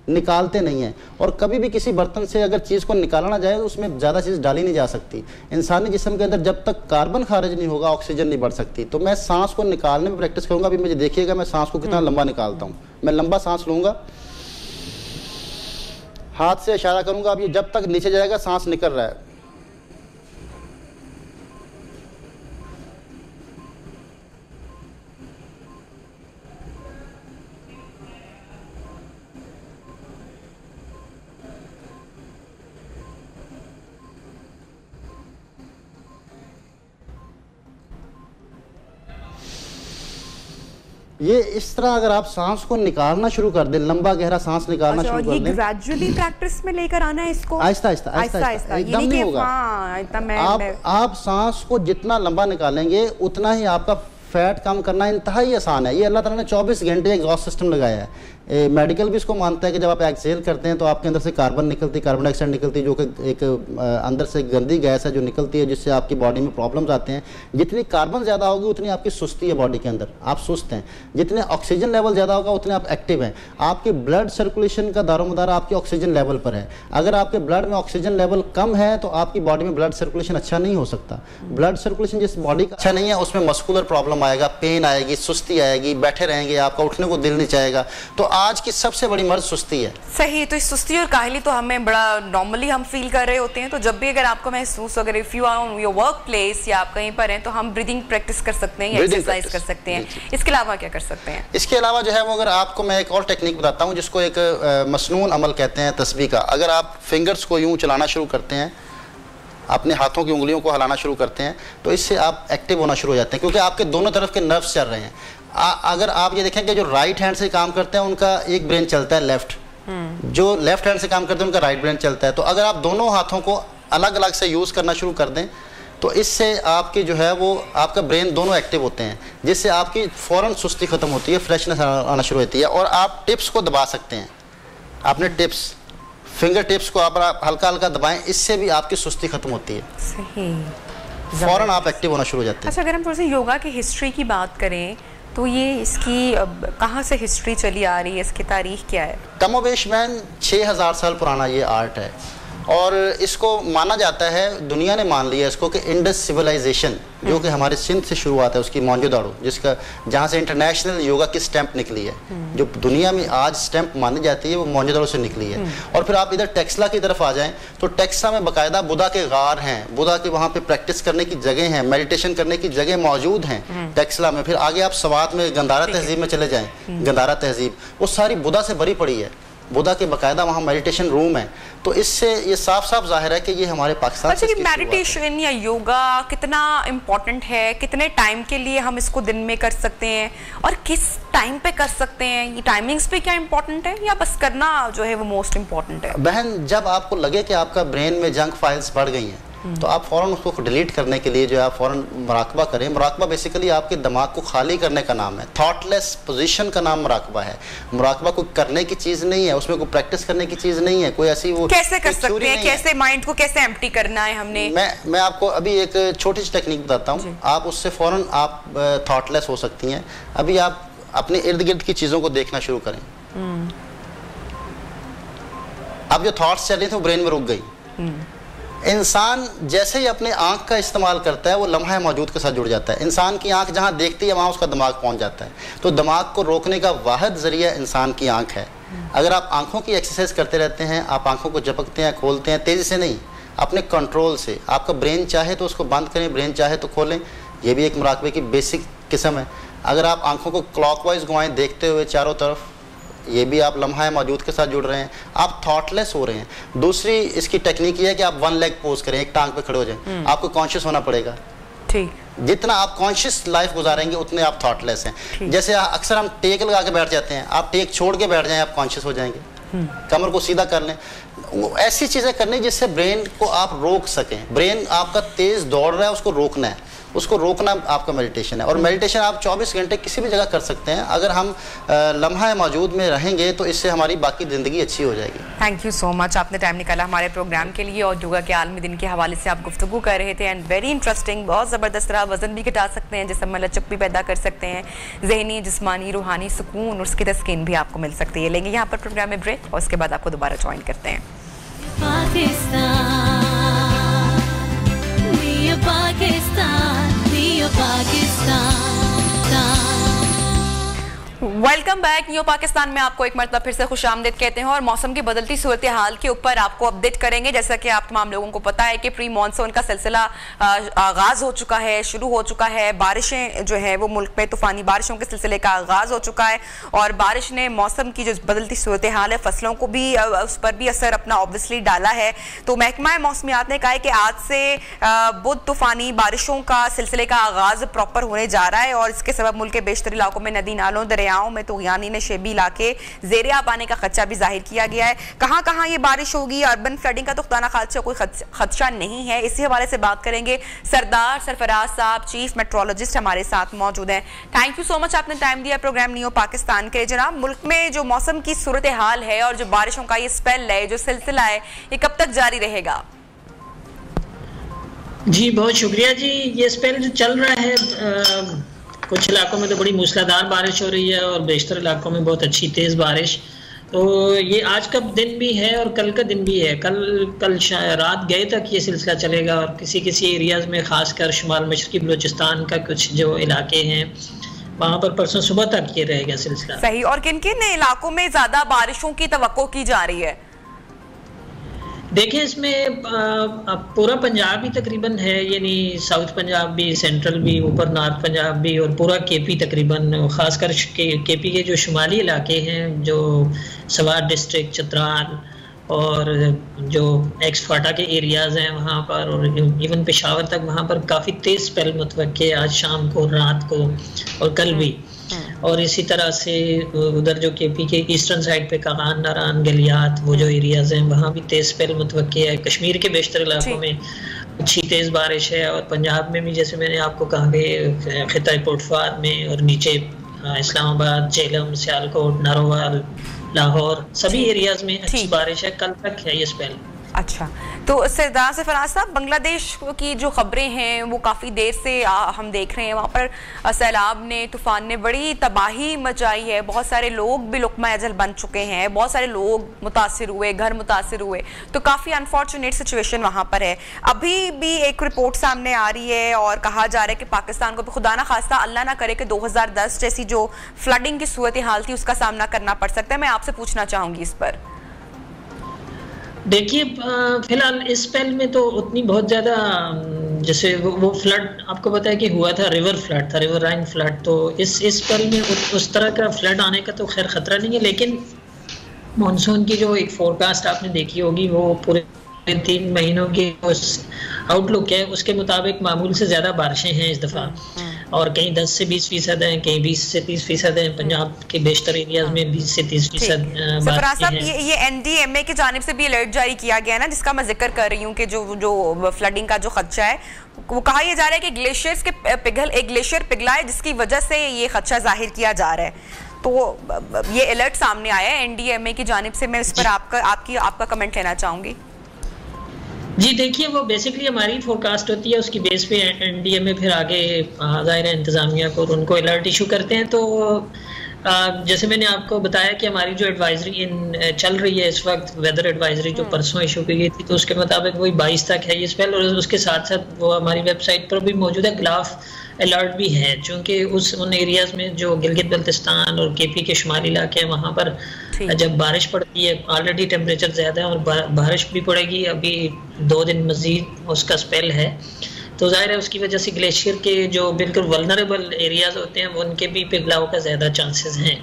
निकालते नहीं हैं। और कभी भी किसी बर्तन से अगर चीज़ को निकाला ना जाए तो उसमें ज़्यादा चीज़ डाली नहीं जा सकती। इंसानी जिस्म के अंदर जब तक कार्बन खारिज नहीं होगा, ऑक्सीजन नहीं बढ़ सकती। तो मैं सांस को निकालने में प्रैक्टिस करूँगा। अभी मुझे देखिएगा मैं सांस को कितना लंबा निकालता हूँ। मैं लंबा सांस लूँगा, हाथ से इशारा करूँगा, अब ये जब तक नीचे जाएगा सांस निकल रहा है। ये इस तरह अगर आप सांस को निकालना शुरू कर दें, लंबा गहरा सांस निकालना शुरू कर दें, ग्रेजुअली प्रैक्टिस में लेकर आना है इसको, आहिस्ता आहिस्ता आहिस्ता, एकदम नहीं होगा। आप सांस को जितना लंबा निकालेंगे उतना ही आपका फैट कम करना इंतहाई आसान है। ये अल्लाह ताला ने 24 घंटे एग्जॉस्ट सिस्टम लगाया है। मेडिकल भी इसको मानता है कि जब आप एक्सहेल करते हैं तो आपके अंदर से कार्बन निकलती, कार्बन डाइऑक्साइड निकलती, जो कि एक अंदर से गंदी गैस है जो निकलती है, जिससे आपकी बॉडी में प्रॉब्लम्स आते हैं। जितनी कार्बन ज़्यादा होगी उतनी आपकी सुस्ती है बॉडी के अंदर, आप सुस्त हैं। जितने ऑक्सीजन लेवल ज़्यादा होगा उतने आप एक्टिव हैं। आपकी ब्लड सर्कुलेशन का दारोमदार आपके ऑक्सीजन लेवल पर है। अगर आपके ब्लड में ऑक्सीजन लेवल कम है तो आपकी बॉडी में ब्लड सर्कुलेशन अच्छा नहीं हो सकता। ब्लड सर्कुलेशन जिस बॉडी का अच्छा नहीं है उसमें मस्कुलर प्रॉब्लम आएगा, पेन आएगी, सुस्ती आएगी, बैठे रहेंगे, आपका उठने को दिल नहीं चाहेगा। तो आज की सबसे बड़ी मर्ज सुस्ती है। सही, तो इस सुस्ती और काहली तो हमें बड़ा नॉर्मली हम फील कर रहे होते हैं। तो जब भी अगर आपको महसूस, अगर if you are on your workplace या आप कहीं पर हैं, तो हम ब्रीदिंग प्रैक्टिस कर सकते हैं या एक्सरसाइज कर सकते हैं। इसके अलावा क्या कर सकते हैं? इसके अलावा जो है वो, अगर आपको मैं एक और टेक्निक बताता हूँ जिसको एक मसनून अमल कहते हैं तस्बीह का। अगर आप फिंगर्स को यूँ चलाना शुरू करते हैं, अपने हाथों की उंगलियों को हिलाना शुरू करते हैं, तो इससे आप एक्टिव होना शुरू हो जाते हैं, क्योंकि आपके दोनों तरफ के नर्व्स चल रहे हैं। अगर आप ये देखें कि जो राइट हैंड से काम करते हैं उनका एक ब्रेन चलता है लेफ्ट, जो लेफ्ट हैंड से काम करते हैं उनका राइट ब्रेन चलता है। तो अगर आप दोनों हाथों को अलग अलग से यूज़ करना शुरू कर दें तो इससे आपकी जो है वो आपका ब्रेन दोनों एक्टिव होते हैं, जिससे आपकी फ़ौरन सुस्ती ख़त्म होती है, फ्रेशनेस आना शुरू होती है। और आप टिप्स को दबा सकते हैं, आपने टिप्स, फिंगर टिप्स को आप हल्का हल्का दबाएं, इससे भी आपकी सुस्ती ख़त्म होती है। सही, फ़ौरन आप एक्टिव होना शुरू हो जाते हैं। अच्छा, अगर हम थोड़ी सी योगा की हिस्ट्री की बात करें तो ये इसकी कहाँ से हिस्ट्री चली आ रही है, इसकी तारीख क्या है? कमोबेश मैन 6000 साल पुराना ये आर्ट है, और इसको माना जाता है, दुनिया ने मान लिया इसको कि इंडस सिविलाइजेशन जो कि हमारे सिंध से शुरुआत है उसकी, मोहनजोदाड़ो, जिसका जहाँ से इंटरनेशनल योगा की स्टैंप निकली है, जो दुनिया में आज स्टैंप मानी जाती है वो मोहनजोदाड़ो से निकली है। और फिर आप इधर टेक्सला की तरफ आ जाएं तो टेक्सला में बाकायदा बुद्धा के गार हैं, बुद्धा के वहाँ पे प्रैक्टिस करने की जगह हैं, मेडिटेशन करने की जगह मौजूद हैं टेक्सला में। फिर आगे आप सवात में गंधारा तहजीब में चले जाएँ, गंधारा तहजीब वो सारी बुद्धा से भरी पड़ी है, बुद्धा के बाकायदा वहाँ मेडिटेशन रूम है। तो इससे ये साफ साफ जाहिर है कि ये हमारे पाकिस्तान से मेडिटेशन या योगा कितना इम्पोर्टेंट है, कितने टाइम के लिए हम इसको दिन में कर सकते हैं और किस टाइम पे कर सकते हैं, ये टाइमिंग्स पे क्या इम्पोर्टेंट है या बस करना जो है वो मोस्ट इम्पोर्टेंट है? बहन, जब आपको लगे कि आपका ब्रेन में जंक फाइल्स बढ़ गई हैं तो आप फ़ौरन उसको डिलीट करने के लिए जो है आप फ़ौरन मुराकबा करें। मुराकबा बेसिकली आपके दिमाग को खाली करने का नाम है, थॉटलेस पोजीशन का नाम मुराकबा है। मुराकबा कोई करने की चीज़ नहीं है, उसमें कोई प्रैक्टिस करने की चीज़ नहीं है, कोई ऐसी वो कैसे कर सकते हैं, कैसे माइंड को कैसे एम्प्टी करना है हमने? मैं आपको अभी एक छोटी सी टेक्निक बताता हूँ, आप उससे फ़ौरन आप थॉटलेस हो सकती हैं। अभी आप अपने इर्द गिर्द की चीज़ों को देखना शुरू करें। अब जो थॉट्स चल रही थी वो ब्रेन में रुक गई। इंसान जैसे ही अपने आंख का इस्तेमाल करता है वो लम्हा मौजूद के साथ जुड़ जाता है। इंसान की आंख जहाँ देखती है वहाँ उसका दिमाग पहुँच जाता है। तो दिमाग को रोकने का वाहिद ज़रिया इंसान की आंख है। अगर आप आंखों की एक्सरसाइज करते रहते हैं, आप आंखों को झपकते हैं, खोलते हैं, तेज़ी से नहीं, अपने कंट्रोल से। आपका ब्रेन चाहे तो उसको बंद करें, ब्रेन चाहे तो खोलें, ये भी एक मुराकबे की बेसिक किस्म है। अगर आप आंखों को क्लॉकवाइज घुमाएं देखते हुए चारों तरफ, ये भी आप लम्हा मौजूद के साथ जुड़ रहे हैं, आप थॉटलेस हो रहे हैं। दूसरी इसकी टेक्निक ये है कि आप वन लेग पोज करें, एक टांग पे खड़े हो जाएं। आपको कॉन्शियस होना पड़ेगा। ठीक, जितना आप कॉन्शियस लाइफ गुजारेंगे उतने आप थॉटलेस हैं। जैसे अक्सर हम टेक लगा के बैठ जाते हैं, आप टेक छोड़ के बैठ जाएं, आप कॉन्शियस हो जाएंगे। कमर को सीधा कर लें, ऐसी चीज़ें करनी जिससे ब्रेन को आप रोक सकें। ब्रेन आपका तेज़ दौड़ रहा है, उसको रोकना है, उसको रोकना आपका मेडिटेशन है। और मेडिटेशन आप 24 घंटे किसी भी जगह कर सकते हैं। अगर हम लम्हा मौजूद में रहेंगे तो इससे हमारी बाकी ज़िंदगी अच्छी हो जाएगी। थैंक यू सो मच, आपने टाइम निकाला हमारे प्रोग्राम के लिए और योगा के आलमी दिन के हवाले से आप गुफ्तगू कर रहे थे एंड वेरी इंटरेस्टिंग, बहुत ज़बरदस्त रहा। वज़न भी घटा सकते हैं, जिसम में लचक भी पैदा कर सकते हैं, जहनी जिस्मानी रूहानी सुकून और उसकी तस्कीन भी आपको मिल सकती है। लेंगे यहाँ पर प्रोग्राम में ब्रेक और उसके बाद आपको दोबारा ज्वाइन करते हैं। Welcome back. न्यू पाकिस्तान में आपको एक मरतबा फिर से खुशामदीद कहते हैं और मौसम की बदलती सूरत हाल के ऊपर आपको अपडेट करेंगे। जैसा कि आप तमाम लोगों को पता है कि प्री मानसून का सिलसिला आगाज़ हो चुका है, शुरू हो चुका है। बारिशें जो है वो मुल्क में तूफ़ानी बारिशों के सिलसिले का आगाज़ हो चुका है और बारिश ने मौसम की जो बदलती सूरत हाल है, फसलों को भी उस पर भी असर अपना ऑब्वियसली डाला है। तो महकमा मौसमियात ने कहा है कि आज से बुध तूफ़ानी बारिशों का सिलसिले का आगाज़ प्रॉपर होने जा रहा है और इसके सबब मुल्क के बेशतर इलाकों में नदी नालों, दरिया दरियाओं में तुग़यानी ने शेबी इलाके ज़ेरे आब आने का खदशा भी जाहिर किया गया है। कहाँ कहाँ ये बारिश होगी, अर्बन फ्लडिंग का तो खुदा न खास्ता कोई खदशा नहीं है। इसी हवाले से बात करेंगे। सरदार सरफराज साहब चीफ मेट्रोलॉजिस्ट हमारे साथ मौजूद हैं। थैंक यू सो मच, आपने टाइम दिया प्रोग्राम नियो पाकिस्तान के। जनाब, मुल्क में जो मौसम की सूरत हाल है और जो बारिशों का ये स्पेल है, जो सिलसिला है, ये कब तक जारी रहेगा? जी बहुत शुक्रिया जी। ये स्पेल जो चल रहा है, कुछ इलाकों में तो बड़ी मूसलाधार बारिश हो रही है और बेशतर इलाकों में बहुत अच्छी तेज़ बारिश। तो ये आज का दिन भी है और कल का दिन भी है। कल रात गए तक ये सिलसिला चलेगा और किसी किसी एरियाज़ में ख़ासकर शुमाल मशरक़ी बलूचिस्तान का कुछ जो इलाके हैं वहाँ पर परसों सुबह तक ये रहेगा सिलसिला। सही। और किन किन इलाकों में ज़्यादा बारिशों की तवक्को की जा रही है? देखिए, इसमें पूरा पंजाब ही तकरीबन है, यानी साउथ पंजाब भी, सेंट्रल भी, ऊपर नॉर्थ पंजाब भी और पूरा केपी तकरीबन। ख़ासकर केपी के जो शुमाली इलाके हैं, जो सवार डिस्ट्रिक्ट, चित्राल और जो एक्स फाटा के एरियाज़ हैं वहाँ पर, और इवन पेशावर तक, वहाँ पर काफ़ी तेज़ स्पेल मुतवक्के आज शाम को, रात को और कल भी। और इसी तरह से उधर जो केपी के ईस्टर्न साइड पे कागान, नारान, गलियात, वो जो एरियाज़ हैं वहाँ भी तेज़ स्पेल मुतवक्के है। कश्मीर के बेशतर इलाकों में अच्छी तेज़ बारिश है और पंजाब में भी, जैसे मैंने आपको कहा कि खिता पोटफार में और नीचे इस्लामाबाद, झेलम, सियालकोट, नारोवाल, लाहौर, सभी एरियाज़ में अच्छी बारिश है। कल तक है ये स्पेल। अच्छा, तो सरदार सरफराज साहब, बांग्लादेश की जो खबरें हैं वो काफ़ी देर से हम देख रहे हैं। वहाँ पर सैलाब ने, तूफान ने बड़ी तबाही मचाई है। बहुत सारे लोग भी लुक़मा अजल बन चुके हैं, बहुत सारे लोग मुतासिर हुए, घर मुतासिर हुए। तो काफ़ी अनफॉर्चुनेट सिचुएशन वहाँ पर है। अभी भी एक रिपोर्ट सामने आ रही है और कहा जा रहा है कि पाकिस्तान को भी खुदा ना खास्ता, अल्लाह ना करे कि 2010 जैसी जो फ्लडिंग की सूरत हाल थी उसका सामना करना पड़ सकता है। मैं आपसे पूछना चाहूँगी इस पर। देखिए, फिलहाल इस स्पेल में तो उतनी बहुत ज़्यादा, जैसे वो फ्लड आपको पता है कि हुआ था, रिवर फ्लड था, रिवर राइन फ्लड। तो इस स्पेल में उस तरह का फ्लड आने का तो खैर ख़तरा नहीं है, लेकिन मानसून की जो एक फोरकास्ट आपने देखी होगी, वो पूरे 3 महीनों की उस आउटलुक है, उसके मुताबिक मामूल से ज़्यादा बारिशें हैं इस दफ़ा। और कहीं 10 से 20% हैं, कहीं 20 से 30% हैं। पंजाब के बेशतर एरियाज में 20 से 30% सरफराज साहब, ये एनडीएमए की जानिब से भी अलर्ट जारी किया गया है ना, जिसका मैं जिक्र कर रही हूँ कि जो फ्लडिंग का जो खदशा है, वो कहा यह जा रहा है कि ग्लेशियर्स के ग्लेशियर पिघला है, जिसकी वजह से ये खदशा जाहिर किया जा रहा है। तो ये अलर्ट सामने आया है एनडीएमए की जानिब से। मैं इस पर आपका कमेंट लेना चाहूँगी। जी देखिए, वो बेसिकली हमारी फोरकास्ट होती है, उसकी बेस पे एनडीएमए फिर आगे ज़ाहिर है इंतज़ामिया को, उनको अलर्ट इशू करते हैं। तो जैसे मैंने आपको बताया कि हमारी जो एडवाइजरी चल रही है इस वक्त, वेदर एडवाइजरी जो परसों इशू की गई थी, तो उसके मुताबिक वही 22 तक है ये स्पेल। और उसके साथ साथ वो हमारी वेबसाइट पर भी मौजूद है, ग्लाफ अलर्ट भी है, चूँकि उन एरियाज़ में जो गिलगित बल्तिस्तान और केपी के शुमाली इलाके हैं, वहाँ पर जब बारिश पड़ती है, ऑलरेडी टेम्परेचर ज़्यादा है और बारिश भी पड़ेगी, अभी 2 दिन मज़ीद उसका स्पेल है। तो ज़ाहिर है उसकी वजह से ग्लेशियर के जो बिल्कुल वल्नरेबल एरियाज़ होते हैं, वो उनके भी पिघलाव का ज़्यादा चांसेस हैं।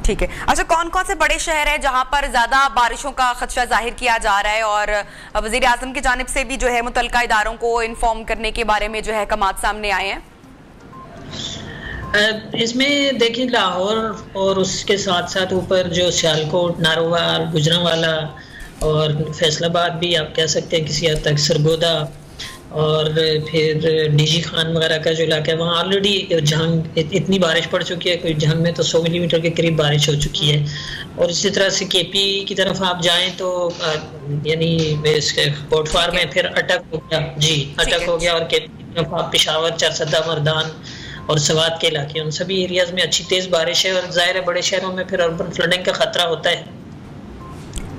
ठीक है। अच्छा, कौन कौन से बड़े शहर हैं जहां पर ज्यादा बारिशों का खदशा जाहिर किया जा रहा है, और वजीर आजम की जानिब से भी जो है मुतल्लिका इदारों को इन्फॉर्म करने के बारे में जो है कमात सामने आए हैं? इसमें देखिए, लाहौर और उसके साथ साथ ऊपर जो सियालकोट, नारोवाल, गुजरांवाला और फैसलाबाद भी आप कह सकते हैं किसी हद तक, सरगोदा और फिर डीजी खान वगैरह का जो इलाका है, वहाँ ऑलरेडी जंग इतनी बारिश पड़ चुकी है, कोई जंग में तो 100 मिलीमीटर के करीब बारिश हो चुकी है। और इसी तरह से केपी की तरफ आप जाएं तो यानी इसके पोटफार में फिर अटक हो गया, जी अटक हो गया। और केपी की तरफ आप पेशावर, चरसदा, मर्दान और सवात के इलाके, उन सभी एरियाज में अच्छी तेज़ बारिश है। और ज़ाहिर है बड़े शहरों में फिर अर्बन फ्लडिंग का खतरा होता है।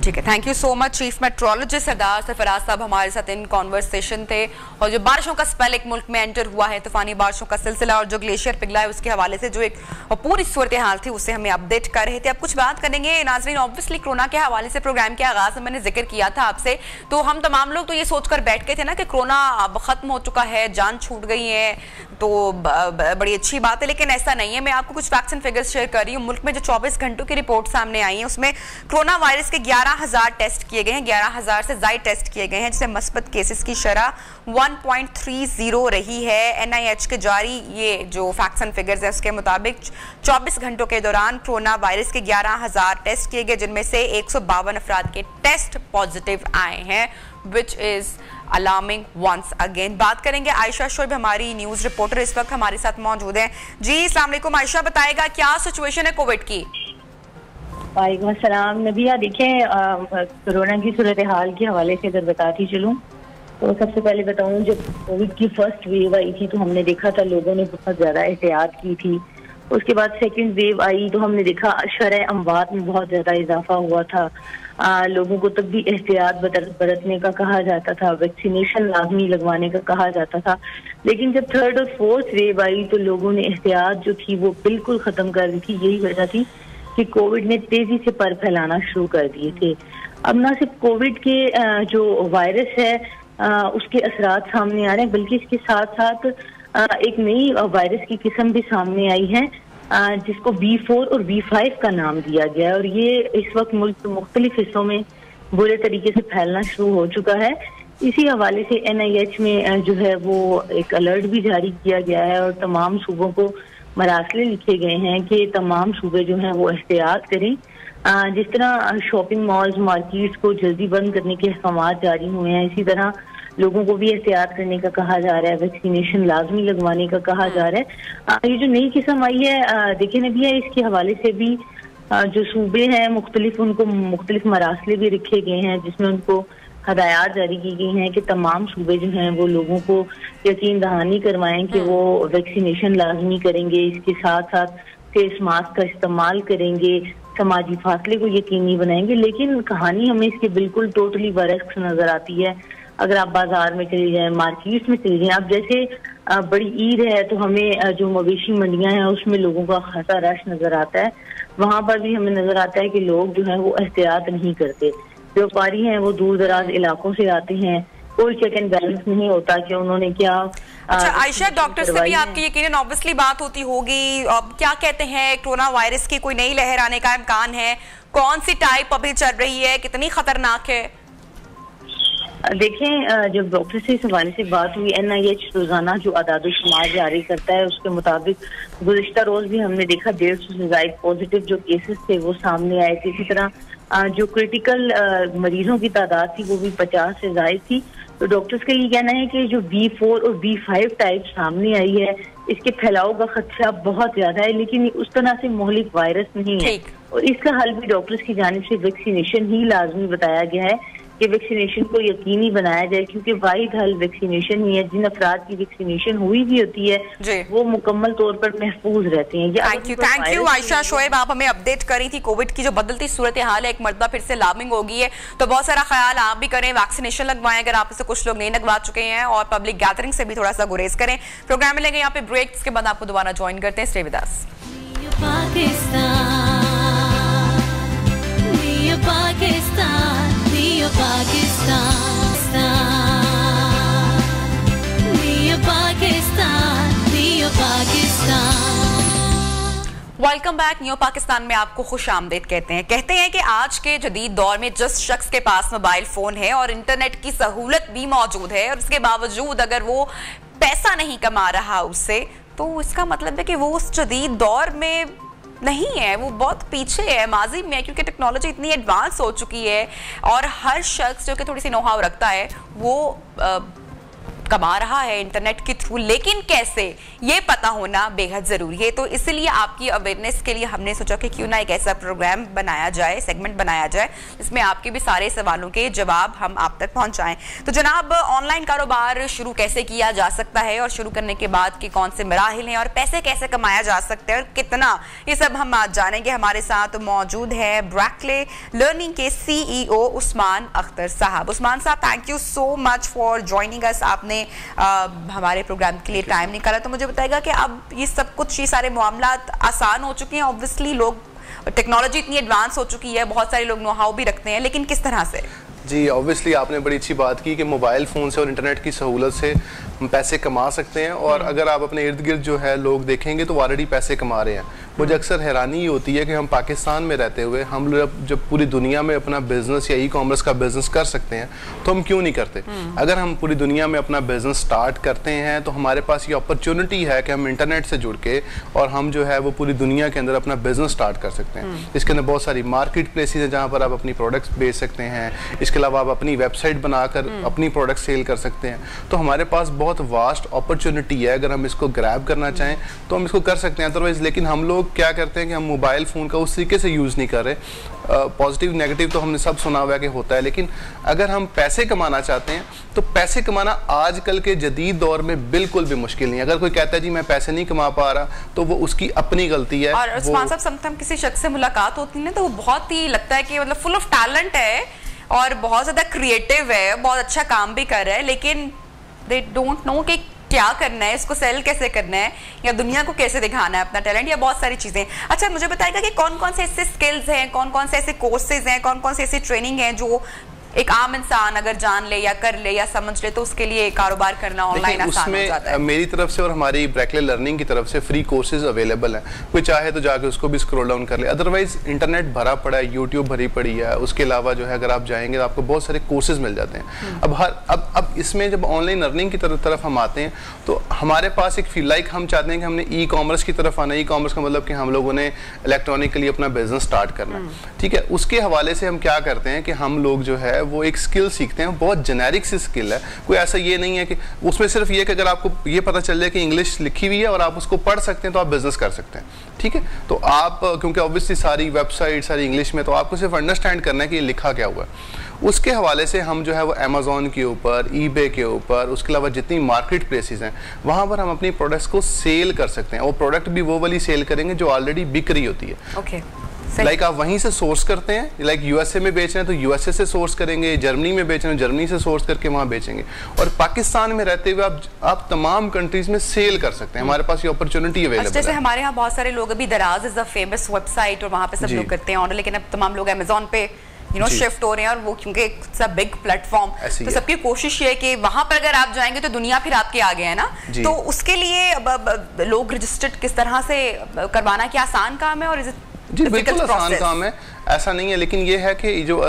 ठीक है, thank you so much. Chief meteorologist Sardar Sarfaraz साहब हमारे साथ इन कॉन्वर्सेशन थे। और जो बारिशों का स्पेल एक मुल्क में एंटर हुआ है, तूफानी बारिशों का सिलसिला और जो ग्लेशियर पिघला है, उसके हवाले से जो एक पूरी सूरत हाल थी उसे हमें अपडेट कर रहे थे। अब कुछ बात करेंगे नाज़रीन, ऑब्वियसली कोरोना के हवाले से प्रोग्राम के आगाज में मैंने जिक्र किया था आपसे, तो हम तमाम लोग तो ये सोचकर बैठ गए थे ना कि कोरोना अब खत्म हो चुका है, जान छूट गई है, तो बड़ी अच्छी बात है। लेकिन ऐसा नहीं है। मैं आपको कुछ फैक्ट्स एंड फिगर्स शेयर कर रही हूँ। मुल्क में जो 24 घंटों की रिपोर्ट सामने आई है, उसमें कोरोना वायरस के 11 11,000 टेस्ट किए गए हैं, 11,000 से ज़ायद टेस्ट किए गए हैं, जिसमें मस्बत केसेस की शरह 1.30 रही है। NIH के जारी ये जो फैक्ट्स एंड फिगर्स है उसके मुताबिक 24 घंटों के दौरान कोरोना वायरस के 11,000 टेस्ट किए गए, जिनमें से 152 अफराद के टेस्ट पॉजिटिव आए हैं, which is alarming once again. बात करेंगे आयशा शोएब, हमारी न्यूज़ रिपोर्टर इस वक्त हमारे साथ मौजूद हैं। जी अस्सलाम वालेकुम आयशा, बताएगा क्या सिचुएशन है कोविड की? वालेकुम अस्सलाम नबिया। देखें, कोरोना की सूरत हाल के हवाले से अगर बताती चलूँ तो सबसे पहले बताऊँ, जब कोविड की फर्स्ट वेव आई थी तो हमने देखा था लोगों ने बहुत ज़्यादा एहतियात की थी। उसके बाद सेकंड वेव आई तो हमने देखा शरह अमवात में बहुत ज़्यादा इजाफा हुआ था। लोगों को तब भी एहतियात बरतने का कहा जाता था, वैक्सीनेशन लाजमी लगवाने का कहा जाता था। लेकिन जब थर्ड और फोर्थ वेव आई तो लोगों ने एहतियात जो थी वो बिल्कुल ख़त्म कर दी थी। यही वजह थी कि कोविड ने तेजी से पर फैलाना शुरू कर दिए थे। अब ना सिर्फ कोविड के जो वायरस है उसके असरात सामने आ रहे हैं, बल्कि इसके साथ साथ एक नई वायरस की किस्म भी सामने आई है जिसको B4 और B5 का नाम दिया गया है, और ये इस वक्त मुल्क के मुख्तलिफ हिस्सों में बुरे तरीके से फैलना शुरू हो चुका है। इसी हवाले से NIH में जो है वो एक अलर्ट भी जारी किया गया है और तमाम सूबों को मरासले लिखे गए हैं कि तमाम सूबे जो हैं वो एहतियात करें। जिस तरह शॉपिंग मॉल्स, मार्केट्स को जल्दी बंद करने के अहकाम जारी हुए हैं, इसी तरह लोगों को भी एहतियात करने का कहा जा रहा है, वैक्सीनेशन लाजमी लगवाने का कहा जा रहा है। ये जो नई किस्म आई है, देखिए नबिया, इसके हवाले से भी जो सूबे हैं मुख्तलिफ, उनको मुख्तलिफ मरासले भी रखे गए हैं जिसमें उनको हदायत जारी की गई हैं कि तमाम सूबे जो हैं वो लोगों को यकीन दहानी करवाएं कि वो वैक्सीनेशन लाजमी करेंगे, इसके साथ साथ फेस मास्क का इस्तेमाल करेंगे, समाजी फासले को यकीनी बनाएंगे। लेकिन कहानी हमें इसकी बिल्कुल टोटली बरक्स नजर आती है। अगर आप बाजार में चले जाएं, मार्केट में चले जाएं, अब जैसे बड़ी ईद है तो हमें जो मवेशी मंडियां हैं उसमें लोगों का खासा रश नजर आता है। वहां पर भी हमें नजर आता है कि लोग जो है वो एहतियात नहीं करते। व्यापारी हैं वो दूर दराज इलाकों से आते हैं, कोई चेक एंड बैलेंस नहीं होता कि उन्होंने क्या। अच्छा आयशा, डॉक्टर से भी आपकी यकीनन ऑब्वियसली बात होती होगी, अब क्या कहते हैं, कोरोना वायरस की कोई नई लहर आने का इम्कान है? कौन सी टाइप अभी चल रही है, कितनी खतरनाक है? देखें, जब डॉक्टर से इस हवाले से बात हुई, NIH रोजाना जो आदाद-ओ-शुमार जारी करता है उसके मुताबिक गुज़िश्ता रोज भी हमने देखा 150 से ज़ायद पॉजिटिव जो केसेस थे वो सामने आए थे। इसी तरह जो क्रिटिकल मरीजों की तादाद थी वो भी 50 से ज़ायद थी। तो डॉक्टर्स का ये कहना है कि जो B4 और B5 टाइप सामने आई है इसके फैलाव का खदशा बहुत ज्यादा है, लेकिन उस तरह से मोहलिक वायरस नहीं है, और इसका हल भी डॉक्टर्स की जानिब से वैक्सीनेशन ही लाजमी बताया गया है कि वैक्सीनेशन को यकीनी बनाया जाए, क्योंकि वाहिद हल वैक्सीनेशन ही है। जिन अफराद की वैक्सीनेशन हुई भी होती है वो मुकम्मल तौर पर महफूज रहते हैं। थैंक यू आयशा शोएब, आप हमें अपडेट करी थी। कोविड की जो बदलती सूरत हाल है एक मरतबा फिर से अलार्मिंग हो गई है, तो बहुत सारा ख्याल आप भी करें, वैक्सीनेशन लगवाएं अगर आप से कुछ लोग नहीं लगवा चुके हैं, और पब्लिक गैदरिंग से भी थोड़ा सा गुरेज करें। प्रोग्राम में लेंगे यहाँ पे ब्रेक, के बाद आपको दोबारा ज्वाइन करते हैं। Stay with us. Welcome back. New Pakistan में आपको खुश आमदीद कहते हैं कि आज के जदीद दौर में जिस शख्स के पास मोबाइल फोन है और इंटरनेट की सहूलत भी मौजूद है और उसके बावजूद अगर वो पैसा नहीं कमा रहा उससे, तो इसका मतलब है कि वो उस जदीद दौर में नहीं है, वो बहुत पीछे है, माजी में है, क्योंकि टेक्नोलॉजी इतनी एडवांस हो चुकी है और हर शख्स जो कि थोड़ी सी नोहाव रखता है वो कमा रहा है इंटरनेट के थ्रू। लेकिन कैसे, ये पता होना बेहद जरूरी है। तो इसलिए आपकी अवेयरनेस के लिए हमने सोचा कि क्यों ना एक ऐसा प्रोग्राम बनाया जाए, सेगमेंट बनाया जाए, जिसमें आपके भी सारे सवालों के जवाब हम आप तक पहुंचाएं। तो जनाब, ऑनलाइन कारोबार शुरू कैसे किया जा सकता है और शुरू करने के बाद के कौन से मराहिल हैं और पैसे कैसे कमाया जा सकता है और कितना, ये सब हम आज जानेंगे। हमारे साथ मौजूद है ब्रैकले लर्निंग के CEO उस्मान अख्तर साहब। उस्मान साहब, thank you so much for joining us. आपने हमारे प्रोग्राम के लिए टाइम निकाला। तो मुझे बताएगा कि अब ये सब कुछ, ये सारे मामला आसान हो चुके हैं, ऑब्वियसली लोग, टेक्नोलॉजी इतनी एडवांस हो चुकी है, बहुत सारे लोग नो हाउ भी रखते हैं, लेकिन किस तरह से? जी, ऑब्वियसली आपने बड़ी अच्छी बात की कि मोबाइल फ़ोन से और इंटरनेट की सहूलत से पैसे कमा सकते हैं, और अगर आप अपने इर्द गिर्द जो है लोग देखेंगे तो ऑलरेडी पैसे कमा रहे हैं। मुझे अक्सर हैरानी ही होती है कि हम पाकिस्तान में रहते हुए हम लोग जब पूरी दुनिया में अपना बिजनेस या ई-कॉमर्स का बिजनेस कर सकते हैं तो हम क्यों नहीं करते। अगर हम पूरी दुनिया में अपना बिजनेस स्टार्ट करते हैं तो हमारे पास ये अपॉर्चुनिटी है कि हम इंटरनेट से जुड़ के और हम जो है वो पूरी दुनिया के अंदर अपना बिजनेस स्टार्ट कर सकते हैं। इसके अंदर बहुत सारी मार्केट प्लेसेस हैं जहाँ पर आप अपनी प्रोडक्ट्स बेच सकते हैं। इसके अलावा आप अपनी वेबसाइट बनाकर अपनी प्रोडक्ट सेल कर सकते हैं। तो हमारे पास बहुत वास्ट अपॉर्चुनिटी है, अगर हम इसको ग्रैब करना चाहें तो हम इसको कर सकते हैं। अदरवाइज लेकिन हम लोग क्या करते हैं कि हम मोबाइल फ़ोन का उस तरीके से यूज़ नहीं कर रहे। पॉजिटिव नेगेटिव तो हमने सब सुना हुआ कि होता है, लेकिन अगर हम पैसे कमाना चाहते हैं तो पैसे कमाना आजकल के जदीद दौर में बिल्कुल भी मुश्किल नहीं है। अगर कोई कहता है जी मैं पैसे नहीं कमा पा रहा तो वो उसकी अपनी गलती है। और उस्मान साहब समटाइम किसी शख्स से मुलाकात होती है ना तो वो बहुत ही लगता है कि मतलब फुल ऑफ टैलेंट है और बहुत ज़्यादा क्रिएटिव है, बहुत अच्छा काम भी कर रहा है, लेकिन दे डोंट नो कि क्या करना है, इसको सेल कैसे करना है या दुनिया को कैसे दिखाना है अपना टैलेंट या बहुत सारी चीज़ें। अच्छा, मुझे बताइएगा कि कौन कौन से ऐसे स्किल्स हैं, कौन कौन से ऐसे कोर्सेज हैं, कौन कौन से ऐसी ट्रेनिंग है जो एक आम इंसान अगर जान ले या कर ले या समझ ले तो उसके लिए कारोबार करना ऑनलाइन आसान हो जाता है। मेरी तरफ से और हमारी ब्रैकले लर्निंग की तरफ से फ्री कोर्सेज अवेलेबल हैं। कोई चाहे तो जाके उसको भी स्क्रॉल डाउन कर ले। अदरवाइज इंटरनेट भरा पड़ा है, यूट्यूब भरी पड़ी है। उसके अलावा जो है अगर आप जाएंगे तो आपको बहुत सारे कोर्सेज मिल जाते हैं। अब इसमें जब ऑनलाइन अर्निंग की तरफ हम आते हैं तो हमारे पास एक फील लाइक हम चाहते हैं कि हमने ई कॉमर्स की तरफ आना। ई कॉमर्स का मतलब कि हम लोगों ने इलेक्ट्रॉनिकली अपना बिजनेस स्टार्ट करना है, ठीक है। उसके हवाले से हम क्या करते हैं कि हम लोग जो है वो एक स्किल सीखते हैं। बहुत जेनेरिक सी स्किल है, कोई ऐसा ये नहीं है कि उसमें सिर्फ ये कि अगर आपको ये पता चल जाए कि इंग्लिश लिखी हुई है और आप उसको पढ़ सकते हैं तो आप बिजनेस कर सकते हैं, ठीक है। तो आप क्योंकि ऑब्वियसली सारी वेबसाइट सारी इंग्लिश में, तो आपको सिर्फ अंडरस्टैंड करना है कि ये लिखा क्या हुआ है। उसके हवाले से हम जो है वो अमेज़ॉन के ऊपर, ईबे के ऊपर, उसके अलावा जितनी मार्केट प्लेसेस हैं वहाँ पर हम अपनी प्रोडक्ट्स को सेल कर सकते हैं। और प्रोडक्ट भी वो वाली सेल करेंगे जो ऑलरेडी बिक रही होती है। ओके, लाइक आप वहीं से सोर्स करते हैं। लाइक यूएसए में बेच रहे हैं तो यूएसए से सोर्स करेंगे, जर्मनी में बेच रहे हैं जर्मनी से सोर्स करके वहाँ बेचेंगे। और पाकिस्तान में रहते हुए आप तमाम कंट्रीज में सेल कर सकते हैं। हमारे पास ये अपॉर्चुनिटी अवेलेबल है। जैसे हमारे यहाँ बहुत सारे लोग अभी दराज इज अ फेमस वेबसाइट और वहाँ पे सब लोग करते हैं ऑर्डर, लेकिन अब तमाम लोग अमेज़ॉन पे शिफ्ट हो रहे हैं और वो क्योंकि सब बिग प्लेटफॉर्म, तो सबकी कोशिश ये है कि वहां पर अगर आप जाएंगे तो दुनिया फिर आपके आगे है ना। तो उसके लिए लोग रजिस्टर्ड किस तरह से करवाना, क्या आसान काम है और जी बिल्कुल आसान काम है, ऐसा नहीं है। लेकिन ये है कि जो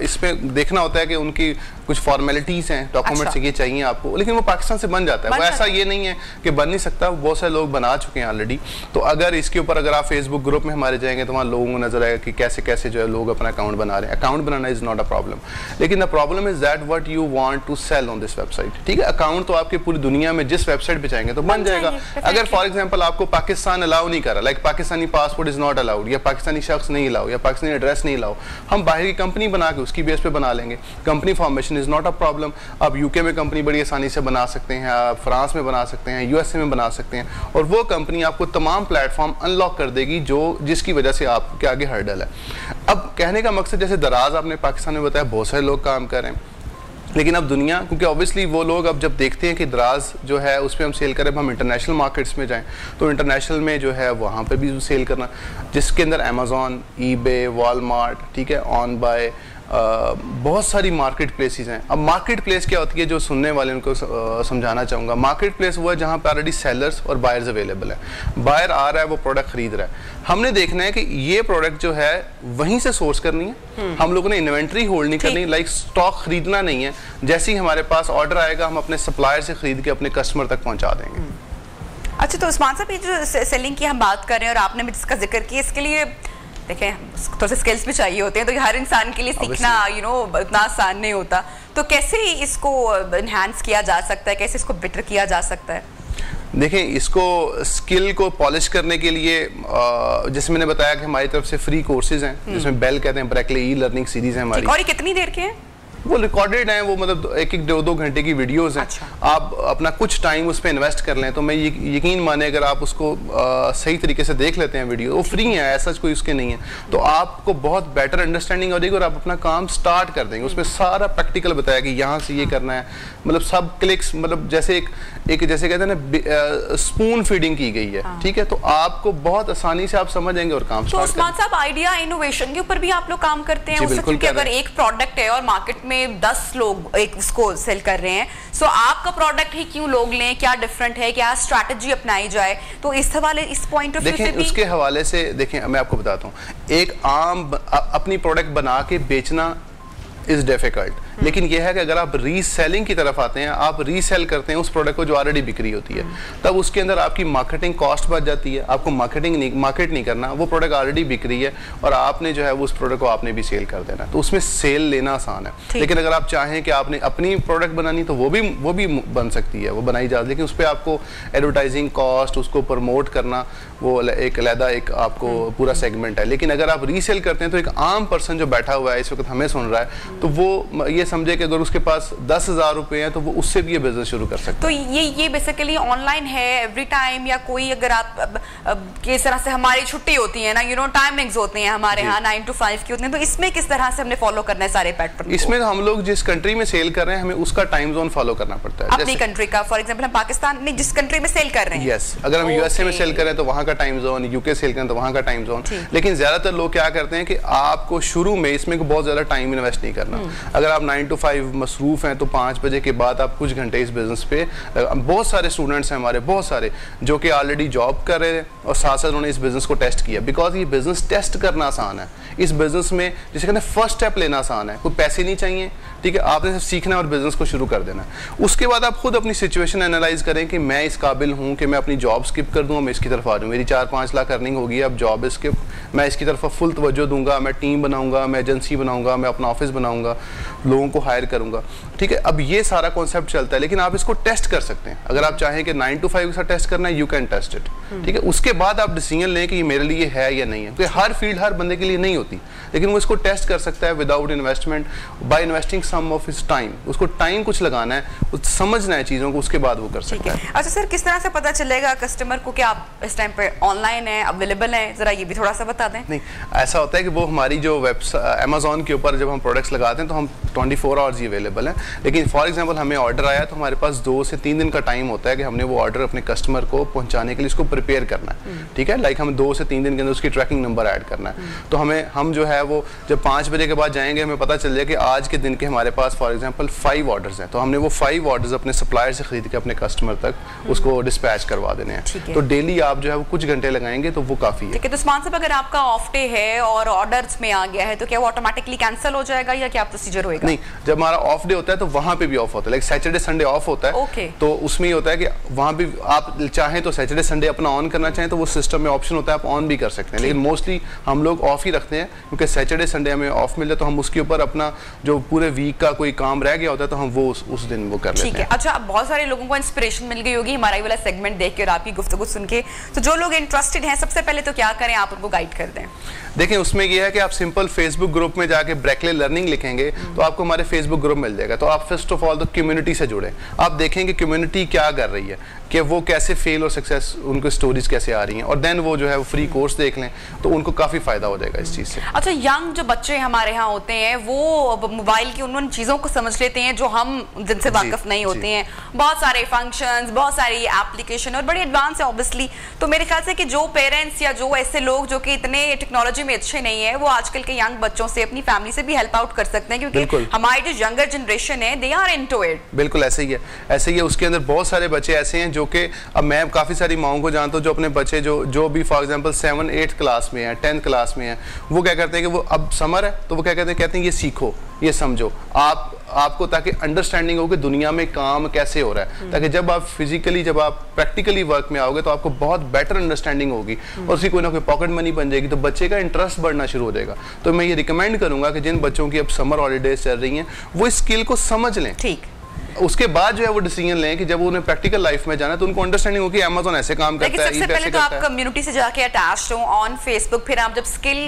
इसमें देखना होता है कि उनकी कुछ फॉर्मेलिटीज़ हैं, डॉक्यूमेंट्स ये चाहिए आपको, लेकिन वो पाकिस्तान से बन जाता है। वो ऐसा ये नहीं है कि बन नहीं सकता, बहुत सारे लोग बना चुके हैं ऑलरेडी। तो अगर इसके ऊपर अगर आप फेसबुक ग्रुप में हमारे जाएंगे तो वहाँ लोगों को नजर आएगा कि कैसे कैसे जो है लोग अपना अकाउंट बना रहे हैं। अकाउंट बनाना इज़ नॉट अ प्रॉब्लम, लेकिन the problem is that what you want to sell on this website, ठीक है। अकाउंट तो आपकी पूरी दुनिया में जिस वेबसाइट पर जाएंगे तो बन जाएगा। अगर फॉर एग्जाम्पल आपको पाकिस्तान अलाउ नहीं कर रहा, like Pakistani passport is not allowed, या पाकिस्तानी शख्स नहीं अलाउ, या पाकिस्तानी एड्रेस नहीं अलाउ, हम बाहर की कंपनी बना के उसकी बेस पे बना लेंगे। Company formation is not a problem. आप यूके में कंपनी बड़ी आसानी से बना सकते हैं, आप फ्रांस में बना सकते हैं, यूएसए में बना सकते हैं, और वो कंपनी आपको तमाम प्लेटफॉर्म अनलॉक कर देगी जिसकी वजह से आपके आगे हर्डल है। अब कहने का मकसद, जैसे दराज आपने पाकिस्तान में बताया बहुत सारे लोग काम कर रहे हैं, लेकिन अब दुनिया, क्योंकि ऑब्वियसली वो लोग अब जब देखते हैं कि दराज जो है उस पर हम सेल करें, हम इंटरनेशनल मार्केट्स में जाएं तो इंटरनेशनल में जो है वहाँ पे भी सेल करना, जिसके अंदर अमेज़ॉन, ईबे, वॉलमार्ट, ठीक है, ऑन बाय, बहुत सारी मार्केट प्लेसेस हैं। अब मार्केट प्लेस क्या होती है, जो सुनने वाले उनको समझाना चाहूँगा। मार्केट प्लेस वो है जहाँ पे ऑलरेडी सेलर्स और बायर्स अवेलेबल है। बायर आ रहा है, वो प्रोडक्ट खरीद रहा है, हमने देखना है कि ये प्रोडक्ट जो है वहीं से सोर्स करनी है। हम लोगों ने इन्वेंट्री होल्ड नहीं करनी, लाइक स्टॉक खरीदना नहीं है। जैसे ही हमारे पास ऑर्डर आएगा हम अपने सप्लायर से खरीद के अपने कस्टमर तक पहुँचा देंगे। अच्छा, तो उस्मान साहब ये जो सेलिंग की हम बात कर रहे हैं और आपने भी जिसका जिक्र किया, इसके लिए देखें थोड़े से स्किल्स भी चाहिए होते हैं, तो हर इंसान के लिए सीखना इतना आसान नहीं होता। तो कैसे इसको एनहांस किया जा सकता है, कैसे इसको बेटर किया जा सकता है? देखें, इसको स्किल को पॉलिश करने के लिए जैसे मैंने बताया कि हमारी तरफ से फ्री कोर्सेज हैं, जिसमें बेल कहते हैं, ब्रैकले ई लर्निंग सीरीज है हमारी। और ये कितनी देर के हैं? वो रिकॉर्डेड हैं, वो मतलब एक दो घंटे की वीडियोस हैं। अच्छा। आप अपना कुछ टाइम उस पर इन्वेस्ट कर लें तो मैं यकीन माने अगर आप उसको सही तरीके से देख लेते हैं वीडियो, वो फ्री है, ऐसा कोई उसके नहीं है, तो आपको बहुत बेटर अंडरस्टैंडिंग हो जाएगी और आप अपना काम स्टार्ट कर देंगे। उसमें सारा प्रैक्टिकल बताया कि यहाँ से ये करना है, मतलब सब क्लिक्स, मतलब जैसे एक जैसे कहते हैं ना स्पून फीडिंग की गई है, ठीक है। तो आपको बहुत आसानी से आप समझ जाएंगे और काम स्टार्ट करेंगे। तो उस्मान साहब, आइडिया इनोवेशन के ऊपर भी आप लोग काम करते हैं, क्योंकि अगर एक प्रोडक्ट है और मार्केट में 10 लोग एक उसको सेल कर रहे हैं, सो आपका प्रोडक्ट ही क्यों लोग लें, क्या डिफरेंट है, क्या स्ट्रैटेजी अपनाई जाए? तो इस हवाले, इस पॉइंट ऑफ व्यू से भी उसके हवाले से देखिए, मैं आपको बताता हूँ, एक आम अपनी प्रोडक्ट बना के बेचना इज डिफिकल्ट, लेकिन यह है कि अगर आप रीसेलिंग की तरफ आते हैं, आप रीसेल करते हैं उस प्रोडक्ट को जो ऑलरेडी बिक्री होती है, तब उसके अंदर आपकी मार्केटिंग कॉस्ट बढ़ जाती है, आपको मार्केट नहीं करना, वो प्रोडक्ट ऑलरेडी बिक रही है और आपने जो है वो उस प्रोडक्ट को आपने भी सेल कर देना, तो उसमें सेल लेना आसान है। लेकिन अगर आप चाहें कि आपने अपनी प्रोडक्ट बनानी तो वो भी बन सकती है, वो बनाई जाती है, लेकिन उस पर आपको एडवर्टाइजिंग कॉस्ट, उसको प्रमोट करना, वो एक अलग एक आपको पूरा सेगमेंट है। लेकिन अगर आप रीसेल करते हैं तो एक आम पर्सन जो बैठा हुआ है इस वक्त हमें सुन रहा है, तो वो ये समझे कि अगर उसके पास 10,000 रुपए हैं तो वो उससे भी ये बिजनेस शुरू कर सकते हैं। तो ये बेसिकली ऑनलाइन है एवरी टाइम, या कोई अगर आप किस तरह से हमारी छुट्टी होती है ना, यू नो टाइमिंग्स होती हैं हमारे यहाँ 9 to 5 की होती हैं, तो इसमें किस तरह से हमने फॉलो करना है सारे पैटर्न? इसमें हम लोग जिस कंट्री में सेल कर रहे हैं हमें उसका टाइम जोन फॉलो करना पड़ता है। अपनी कंट्री का, फॉर एग्जांपल हम पाकिस्तान में जिस कंट्री में सेल कर रहे हैं, यस, अगर हम यूएसए में सेल करें तो वहाँ का टाइम जोन, यूके सेल करें तो वहाँ का टाइम जोन। लेकिन ज्यादातर लोग क्या करते हैं कि आपको शुरू में इसमें बहुत ज्यादा टाइम इन्वेस्ट नहीं करना। अगर आप 9 to 5 मसरूफ हैं तो 5 बजे के बाद आप कुछ घंटे इस बिजनेस पे, बहुत सारे स्टूडेंट्स हैं हमारे, बहुत सारे जो कि ऑलरेडी जॉब कर रहे हैं और साथ साथ उन्होंने इस बिजनेस को टेस्ट किया, बिकॉज ये बिजनेस टेस्ट करना आसान है। इस बिजनेस में जिसे कहते हैं फर्स्ट स्टेप लेना आसान है, कोई पैसे नहीं चाहिए, ठीक है, आपने सिर्फ सीखना और बिजनेस को शुरू कर देना। उसके बाद आप खुद अपनी सिचुएशन एनालाइज करें कि मैं इस काबिल हूँ कि मैं अपनी जॉब स्किप कर दूँ, मैं इसकी तरफ आ जाऊँ, मेरी 4-5 लाख अर्निंग होगी, अब जॉब स्किप, मैं इसकी तरफ फुल तवज्जो दूंगा, मैं टीम बनाऊंगा, मैं एजेंसी बनाऊंगा, मैं अपना ऑफिस बनाऊंगा, लोगों को हायर करूंगा, ठीक है। अब ये सारा कॉन्सेप्ट चलता है, लेकिन आप इसको टेस्ट कर सकते हैं। अगर आप चाहें कि 9 to 5 के साथ टेस्ट करना है, यू कैन टेस्ट इट, ठीक है। उसके बाद आप डिसीजन लें कि ये मेरे लिए है या नहीं है, क्योंकि हर फील्ड हर बंदे के लिए नहीं होती, लेकिन वो इसको टेस्ट कर सकता है without investment, by investing some of his time. उसको टाइम कुछ लगाना है, समझना है चीजों को, उसके बाद वो कर सकता है। अच्छा सर, किस तरह से पता चलेगा कस्टमर को कि आप इस टाइम पे ऑनलाइन है, अवेलेबल है, जरा ये भी थोड़ा सा बता दें। नहीं, ऐसा होता है कि वो हमारी जो वेबसाइट अमेज़न के ऊपर जब हम प्रोडक्ट्स लगाते हैं तो हम 24 आवर्स ही अवेलेबल हैं, लेकिन फॉर एग्जांपल हमें ऑर्डर आया तो हमारे पास 2 से 3 दिन का टाइम होता है कि हमने वो ऑर्डर अपने कस्टमर को पहुंचाने के लिए उसको प्रिपेयर करना है, ठीक है। लाइक हमें 2 से 3 दिन के अंदर उसकी ट्रैकिंग नंबर ऐड करना है, तो हम जो है वो जब 5 बजे के बाद जाएंगे हमें पता चल जाए कि आज के दिन के हमारे पास फॉर एग्जाम्पल 5 ऑर्डर्स हैं, तो हमने वो 5 ऑर्डर्स अपने सप्लायर से खरीद के अपने कस्टमर तक उसको डिस्पैच करवा देने हैं। तो डेली आप जो है वो कुछ घंटे लगाएंगे तो वो काफी है। ठीक है, तो उस्मान साहब अगर आपका ऑफ डे है और ऑर्डर्स में आ गया है तो क्या वो ऑटोमेटिकली कैंसिल हो जाएगा या क्या प्रोसीजर होगा? नहीं, जब हमारा ऑफ डे होता है तो वहां पे भी ऑफ होता है, लाइक सैटरडे संडे ऑफ होता है, तो उसमें ये होता है कि वहां भी आप चाहें तो सैटरडे संडे अपना ऑन करना चाहें तो वो सिस्टम में ऑप्शन होता है, आप ऑन भी कर सकते हैं, लेकिन मोस्टली हम लोग ऑफ ही रखते हैं क्योंकि सैटरडे संडे हमें ऑफ मिल जाए तो हम उसके ऊपर अपना जो पूरे वीक का कोई काम रह गया होता है तो हम वो उस दिन वो कर लेते हैं। अच्छा, अब बहुत सारे लोगों को इंस्पिरेशन मिल गई होगी हमारा ये वाला सेगमेंट देख के और आपकी गुफ्तगू सुन के, तो जो लोग इंटरेस्टेड हैं सबसे पहले तो क्या करें, आप उनको गाइड कर दें। देखिए, उसमें यह है कि आप सिंपल फेसबुक ग्रुप में जाके ब्रेकले लर्निंग लिखेंगे तो आपको हमारे फेसबुक ग्रुप मिल जाएगा, तो आप फर्स्ट ऑफ ऑल तो कम्युनिटी से जुड़े, आप देखेंगे कम्युनिटी क्या कर रही है, कि वो कैसे फेल और सक्सेस, उनको स्टोरीज कैसे आ रही हैं, और देन वो जो है वो फ्री कोर्स देख लें तो उनको काफी फायदा हो जाएगा इस चीज से। अच्छा, यंग जो बच्चे हमारे यहाँ होते हैं वो मोबाइल की उन चीजों को समझ लेते हैं जो हम जिनसे वाकिफ नहीं होते हैं, बहुत सारे फंक्शंस, बहुत सारी एप्लीकेशन और बड़ी एडवांस है ऑब्वियसली, तो मेरे ख्याल से कि जो पेरेंट्स या जो ऐसे लोग जो कि इतने टेक्नोलॉजी में अच्छे नहीं है वो आजकल के यंग बच्चों से अपनी फैमिली से भी हेल्प आउट कर सकते हैं, क्योंकि हमारी जो यंगर जनरेशन है दे आर इनटू इट। बिल्कुल ऐसे ही है, ऐसे ही है। उसके अंदर बहुत सारे बच्चे ऐसे हैं जो कि, अब मैं काफ़ी सारी माओं को जानता हूँ जो अपने बच्चे जो भी फॉर एग्जांपल 7-8 क्लास में है, 10th क्लास में है, वो क्या करते हैं कि वो अब समर है तो वो क्या कहते हैं ये सीखो, ये समझो, आपको ताकि अंडरस्टैंडिंग हो कि दुनिया में काम कैसे हो रहा है, ताकि जब आप फिजिकली, जब आप प्रैक्टिकली वर्क में आओगे तो आपको बहुत बेटर अंडरस्टैंडिंग होगी और उसकी कोई ना कोई पॉकेट मनी बन जाएगी, तो बच्चे का इंटरेस्ट बढ़ना शुरू हो जाएगा। तो मैं ये रिकमेंड करूंगा कि जिन बच्चों की अब समर हॉलीडेज चल रही हैं वो इस स्किल को समझ लें, ठीक, उसके बाद जो है वो डिसीजन लें कि जब उन्हें प्रैक्टिकल लाइफ में जाना है तो उनको अंडरस्टैंडिंग हो कि अमेज़न ऐसे काम करता है। सबसे पहले तो आप कम्युनिटी से जाके अटैच्ड हो ऑन फेसबुक, फिर आप जब स्किल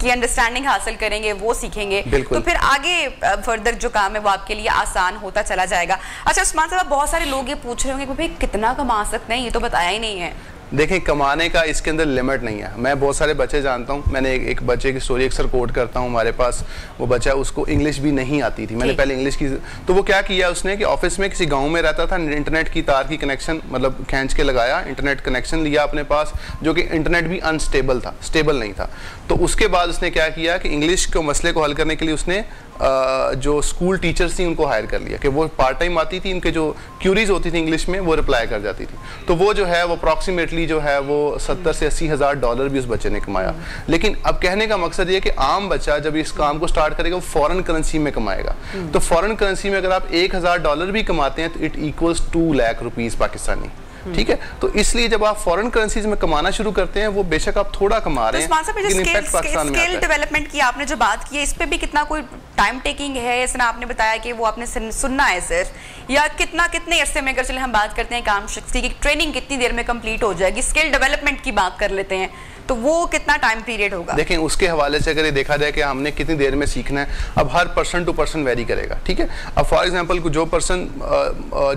की अंडरस्टैंडिंग हासिल करेंगे, वो सीखेंगे, तो फिर आगे फर्दर जो काम है वो आपके लिए आसान होता चला जाएगा। अच्छा उस्मान साहब, बहुत सारे लोग ये पूछ रहे होंगे कि भाई कितना कमा सकते हैं, ये तो बताया ही नहीं है। देखें, कमाने का इसके अंदर लिमिट नहीं है। मैं बहुत सारे बच्चे जानता हूँ, मैंने एक बच्चे की स्टोरी अक्सर कोट करता हूँ हमारे पास, वो बच्चा, उसको इंग्लिश भी नहीं आती थी, मैंने पहले इंग्लिश की, तो वो क्या किया उसने कि ऑफिस में किसी गांव में रहता था, इंटरनेट की तार की कनेक्शन मतलब खींच के लगाया, इंटरनेट कनेक्शन लिया अपने पास, जो कि इंटरनेट भी अनस्टेबल था, स्टेबल नहीं था। तो उसके बाद उसने क्या किया कि इंग्लिश के मसले को हल करने के लिए उसने जो स्कूल टीचर्स थी उनको हायर कर लिया कि वो पार्ट टाइम आती थी, इनके जो क्यूरीज होती थी इंग्लिश में वो रिप्लाई कर जाती थी। तो वो जो है वो अप्रॉक्सीमेटली जो है वो 70 से 80 हज़ार डॉलर भी उस बच्चे ने कमाया। लेकिन अब कहने का मकसद ये कि आम बच्चा जब इस काम को स्टार्ट करेगा वो फॉरेन करेंसी में कमाएगा। तो फॉरेन करेंसी में अगर आप 1000 डॉलर भी कमाते हैं तो it equals 2 lakh rupees Pakistani. ठीक है, तो इसलिए जब आप फॉरेन करेंसीज में कमाना शुरू करते हैं वो बेशक आप थोड़ा कमा रहे हैं, स्किल डेवलपमेंट की आपने जो बात की है इस पे भी कितना कोई टाइम टेकिंग है? इसने आपने बताया कि वो आपने सुनना है सिर्फ, या कितने अरसे में, अगर चले हम बात करते हैं काम शख्स की ट्रेनिंग कितनी देर में कंप्लीट हो जाएगी? स्किल डेवलपमेंट की बात कर लेते हैं तो वो कितना टाइम पीरियड होगा? देखें उसके हवाले से अगर ये देखा जाए कि हमने कितनी देर में सीखना है, अब हर पर्सन टू पर्सन वेरी करेगा। ठीक है, अब फॉर एग्जांपल जो पर्सन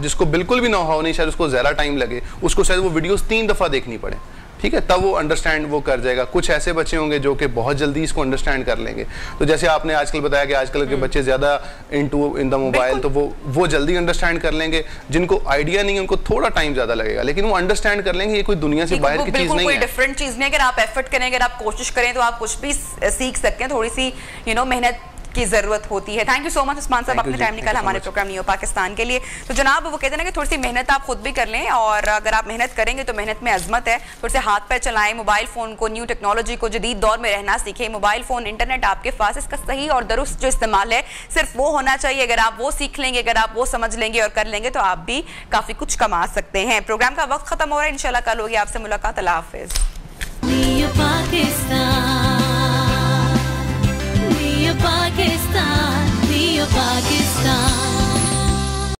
जिसको बिल्कुल भी नो हाउ नहीं, शायद उसको ज़्यादा टाइम लगे, उसको शायद वो वीडियोस 3 दफ़ा देखनी पड़े। ठीक है, तब वो अंडरस्टैंड वो कर जाएगा। कुछ ऐसे बच्चे होंगे जो कि बहुत जल्दी इसको अंडरस्टैंड कर लेंगे। तो जैसे आपने आजकल बताया कि आजकल के बच्चे ज़्यादा इन द मोबाइल, तो वो जल्दी अंडरस्टैंड कर लेंगे। जिनको आइडिया नहीं है उनको थोड़ा टाइम ज़्यादा लगेगा, लेकिन वो अंडरस्टैंड कर लेंगे। ये कोई दुनिया से बाहर की चीज़ नहीं है, डिफरेंट चीज़ नहीं। अगर आप एफर्ट करें, अगर आप कोशिश करें तो आप कुछ भी सीख सकते हैं। थोड़ी सी मेहनत की जरूरत होती है। Thank you so much Usman साहब, अपने टाइम निकाला हमारे प्रोग्राम नियो पाकिस्तान के लिए। तो जनाब वो कहते हैं ना कि थोड़ी सी मेहनत आप खुद भी कर लें, और अगर आप मेहनत करेंगे तो मेहनत में अजमत है। थोड़े से हाथ पैर चलाएं, मोबाइल फ़ोन को, न्यू टेक्नोलॉजी को, जदीद दौर में रहना सीखें। मोबाइल फ़ोन, इंटरनेट आपके पास, इसका सही और दुरुस्त जो इस्तेमाल है सिर्फ वो होना चाहिए। अगर आप वो सीख लेंगे, अगर आप वो समझ लेंगे और कर लेंगे तो आप भी काफ़ी कुछ कमा सकते हैं। प्रोग्राम का वक्त खत्म हो रहा है, इंशाल्लाह कल होगी आपसे मुलाकात। अल्लाह हाफिज़। Pakistan, Pakistan.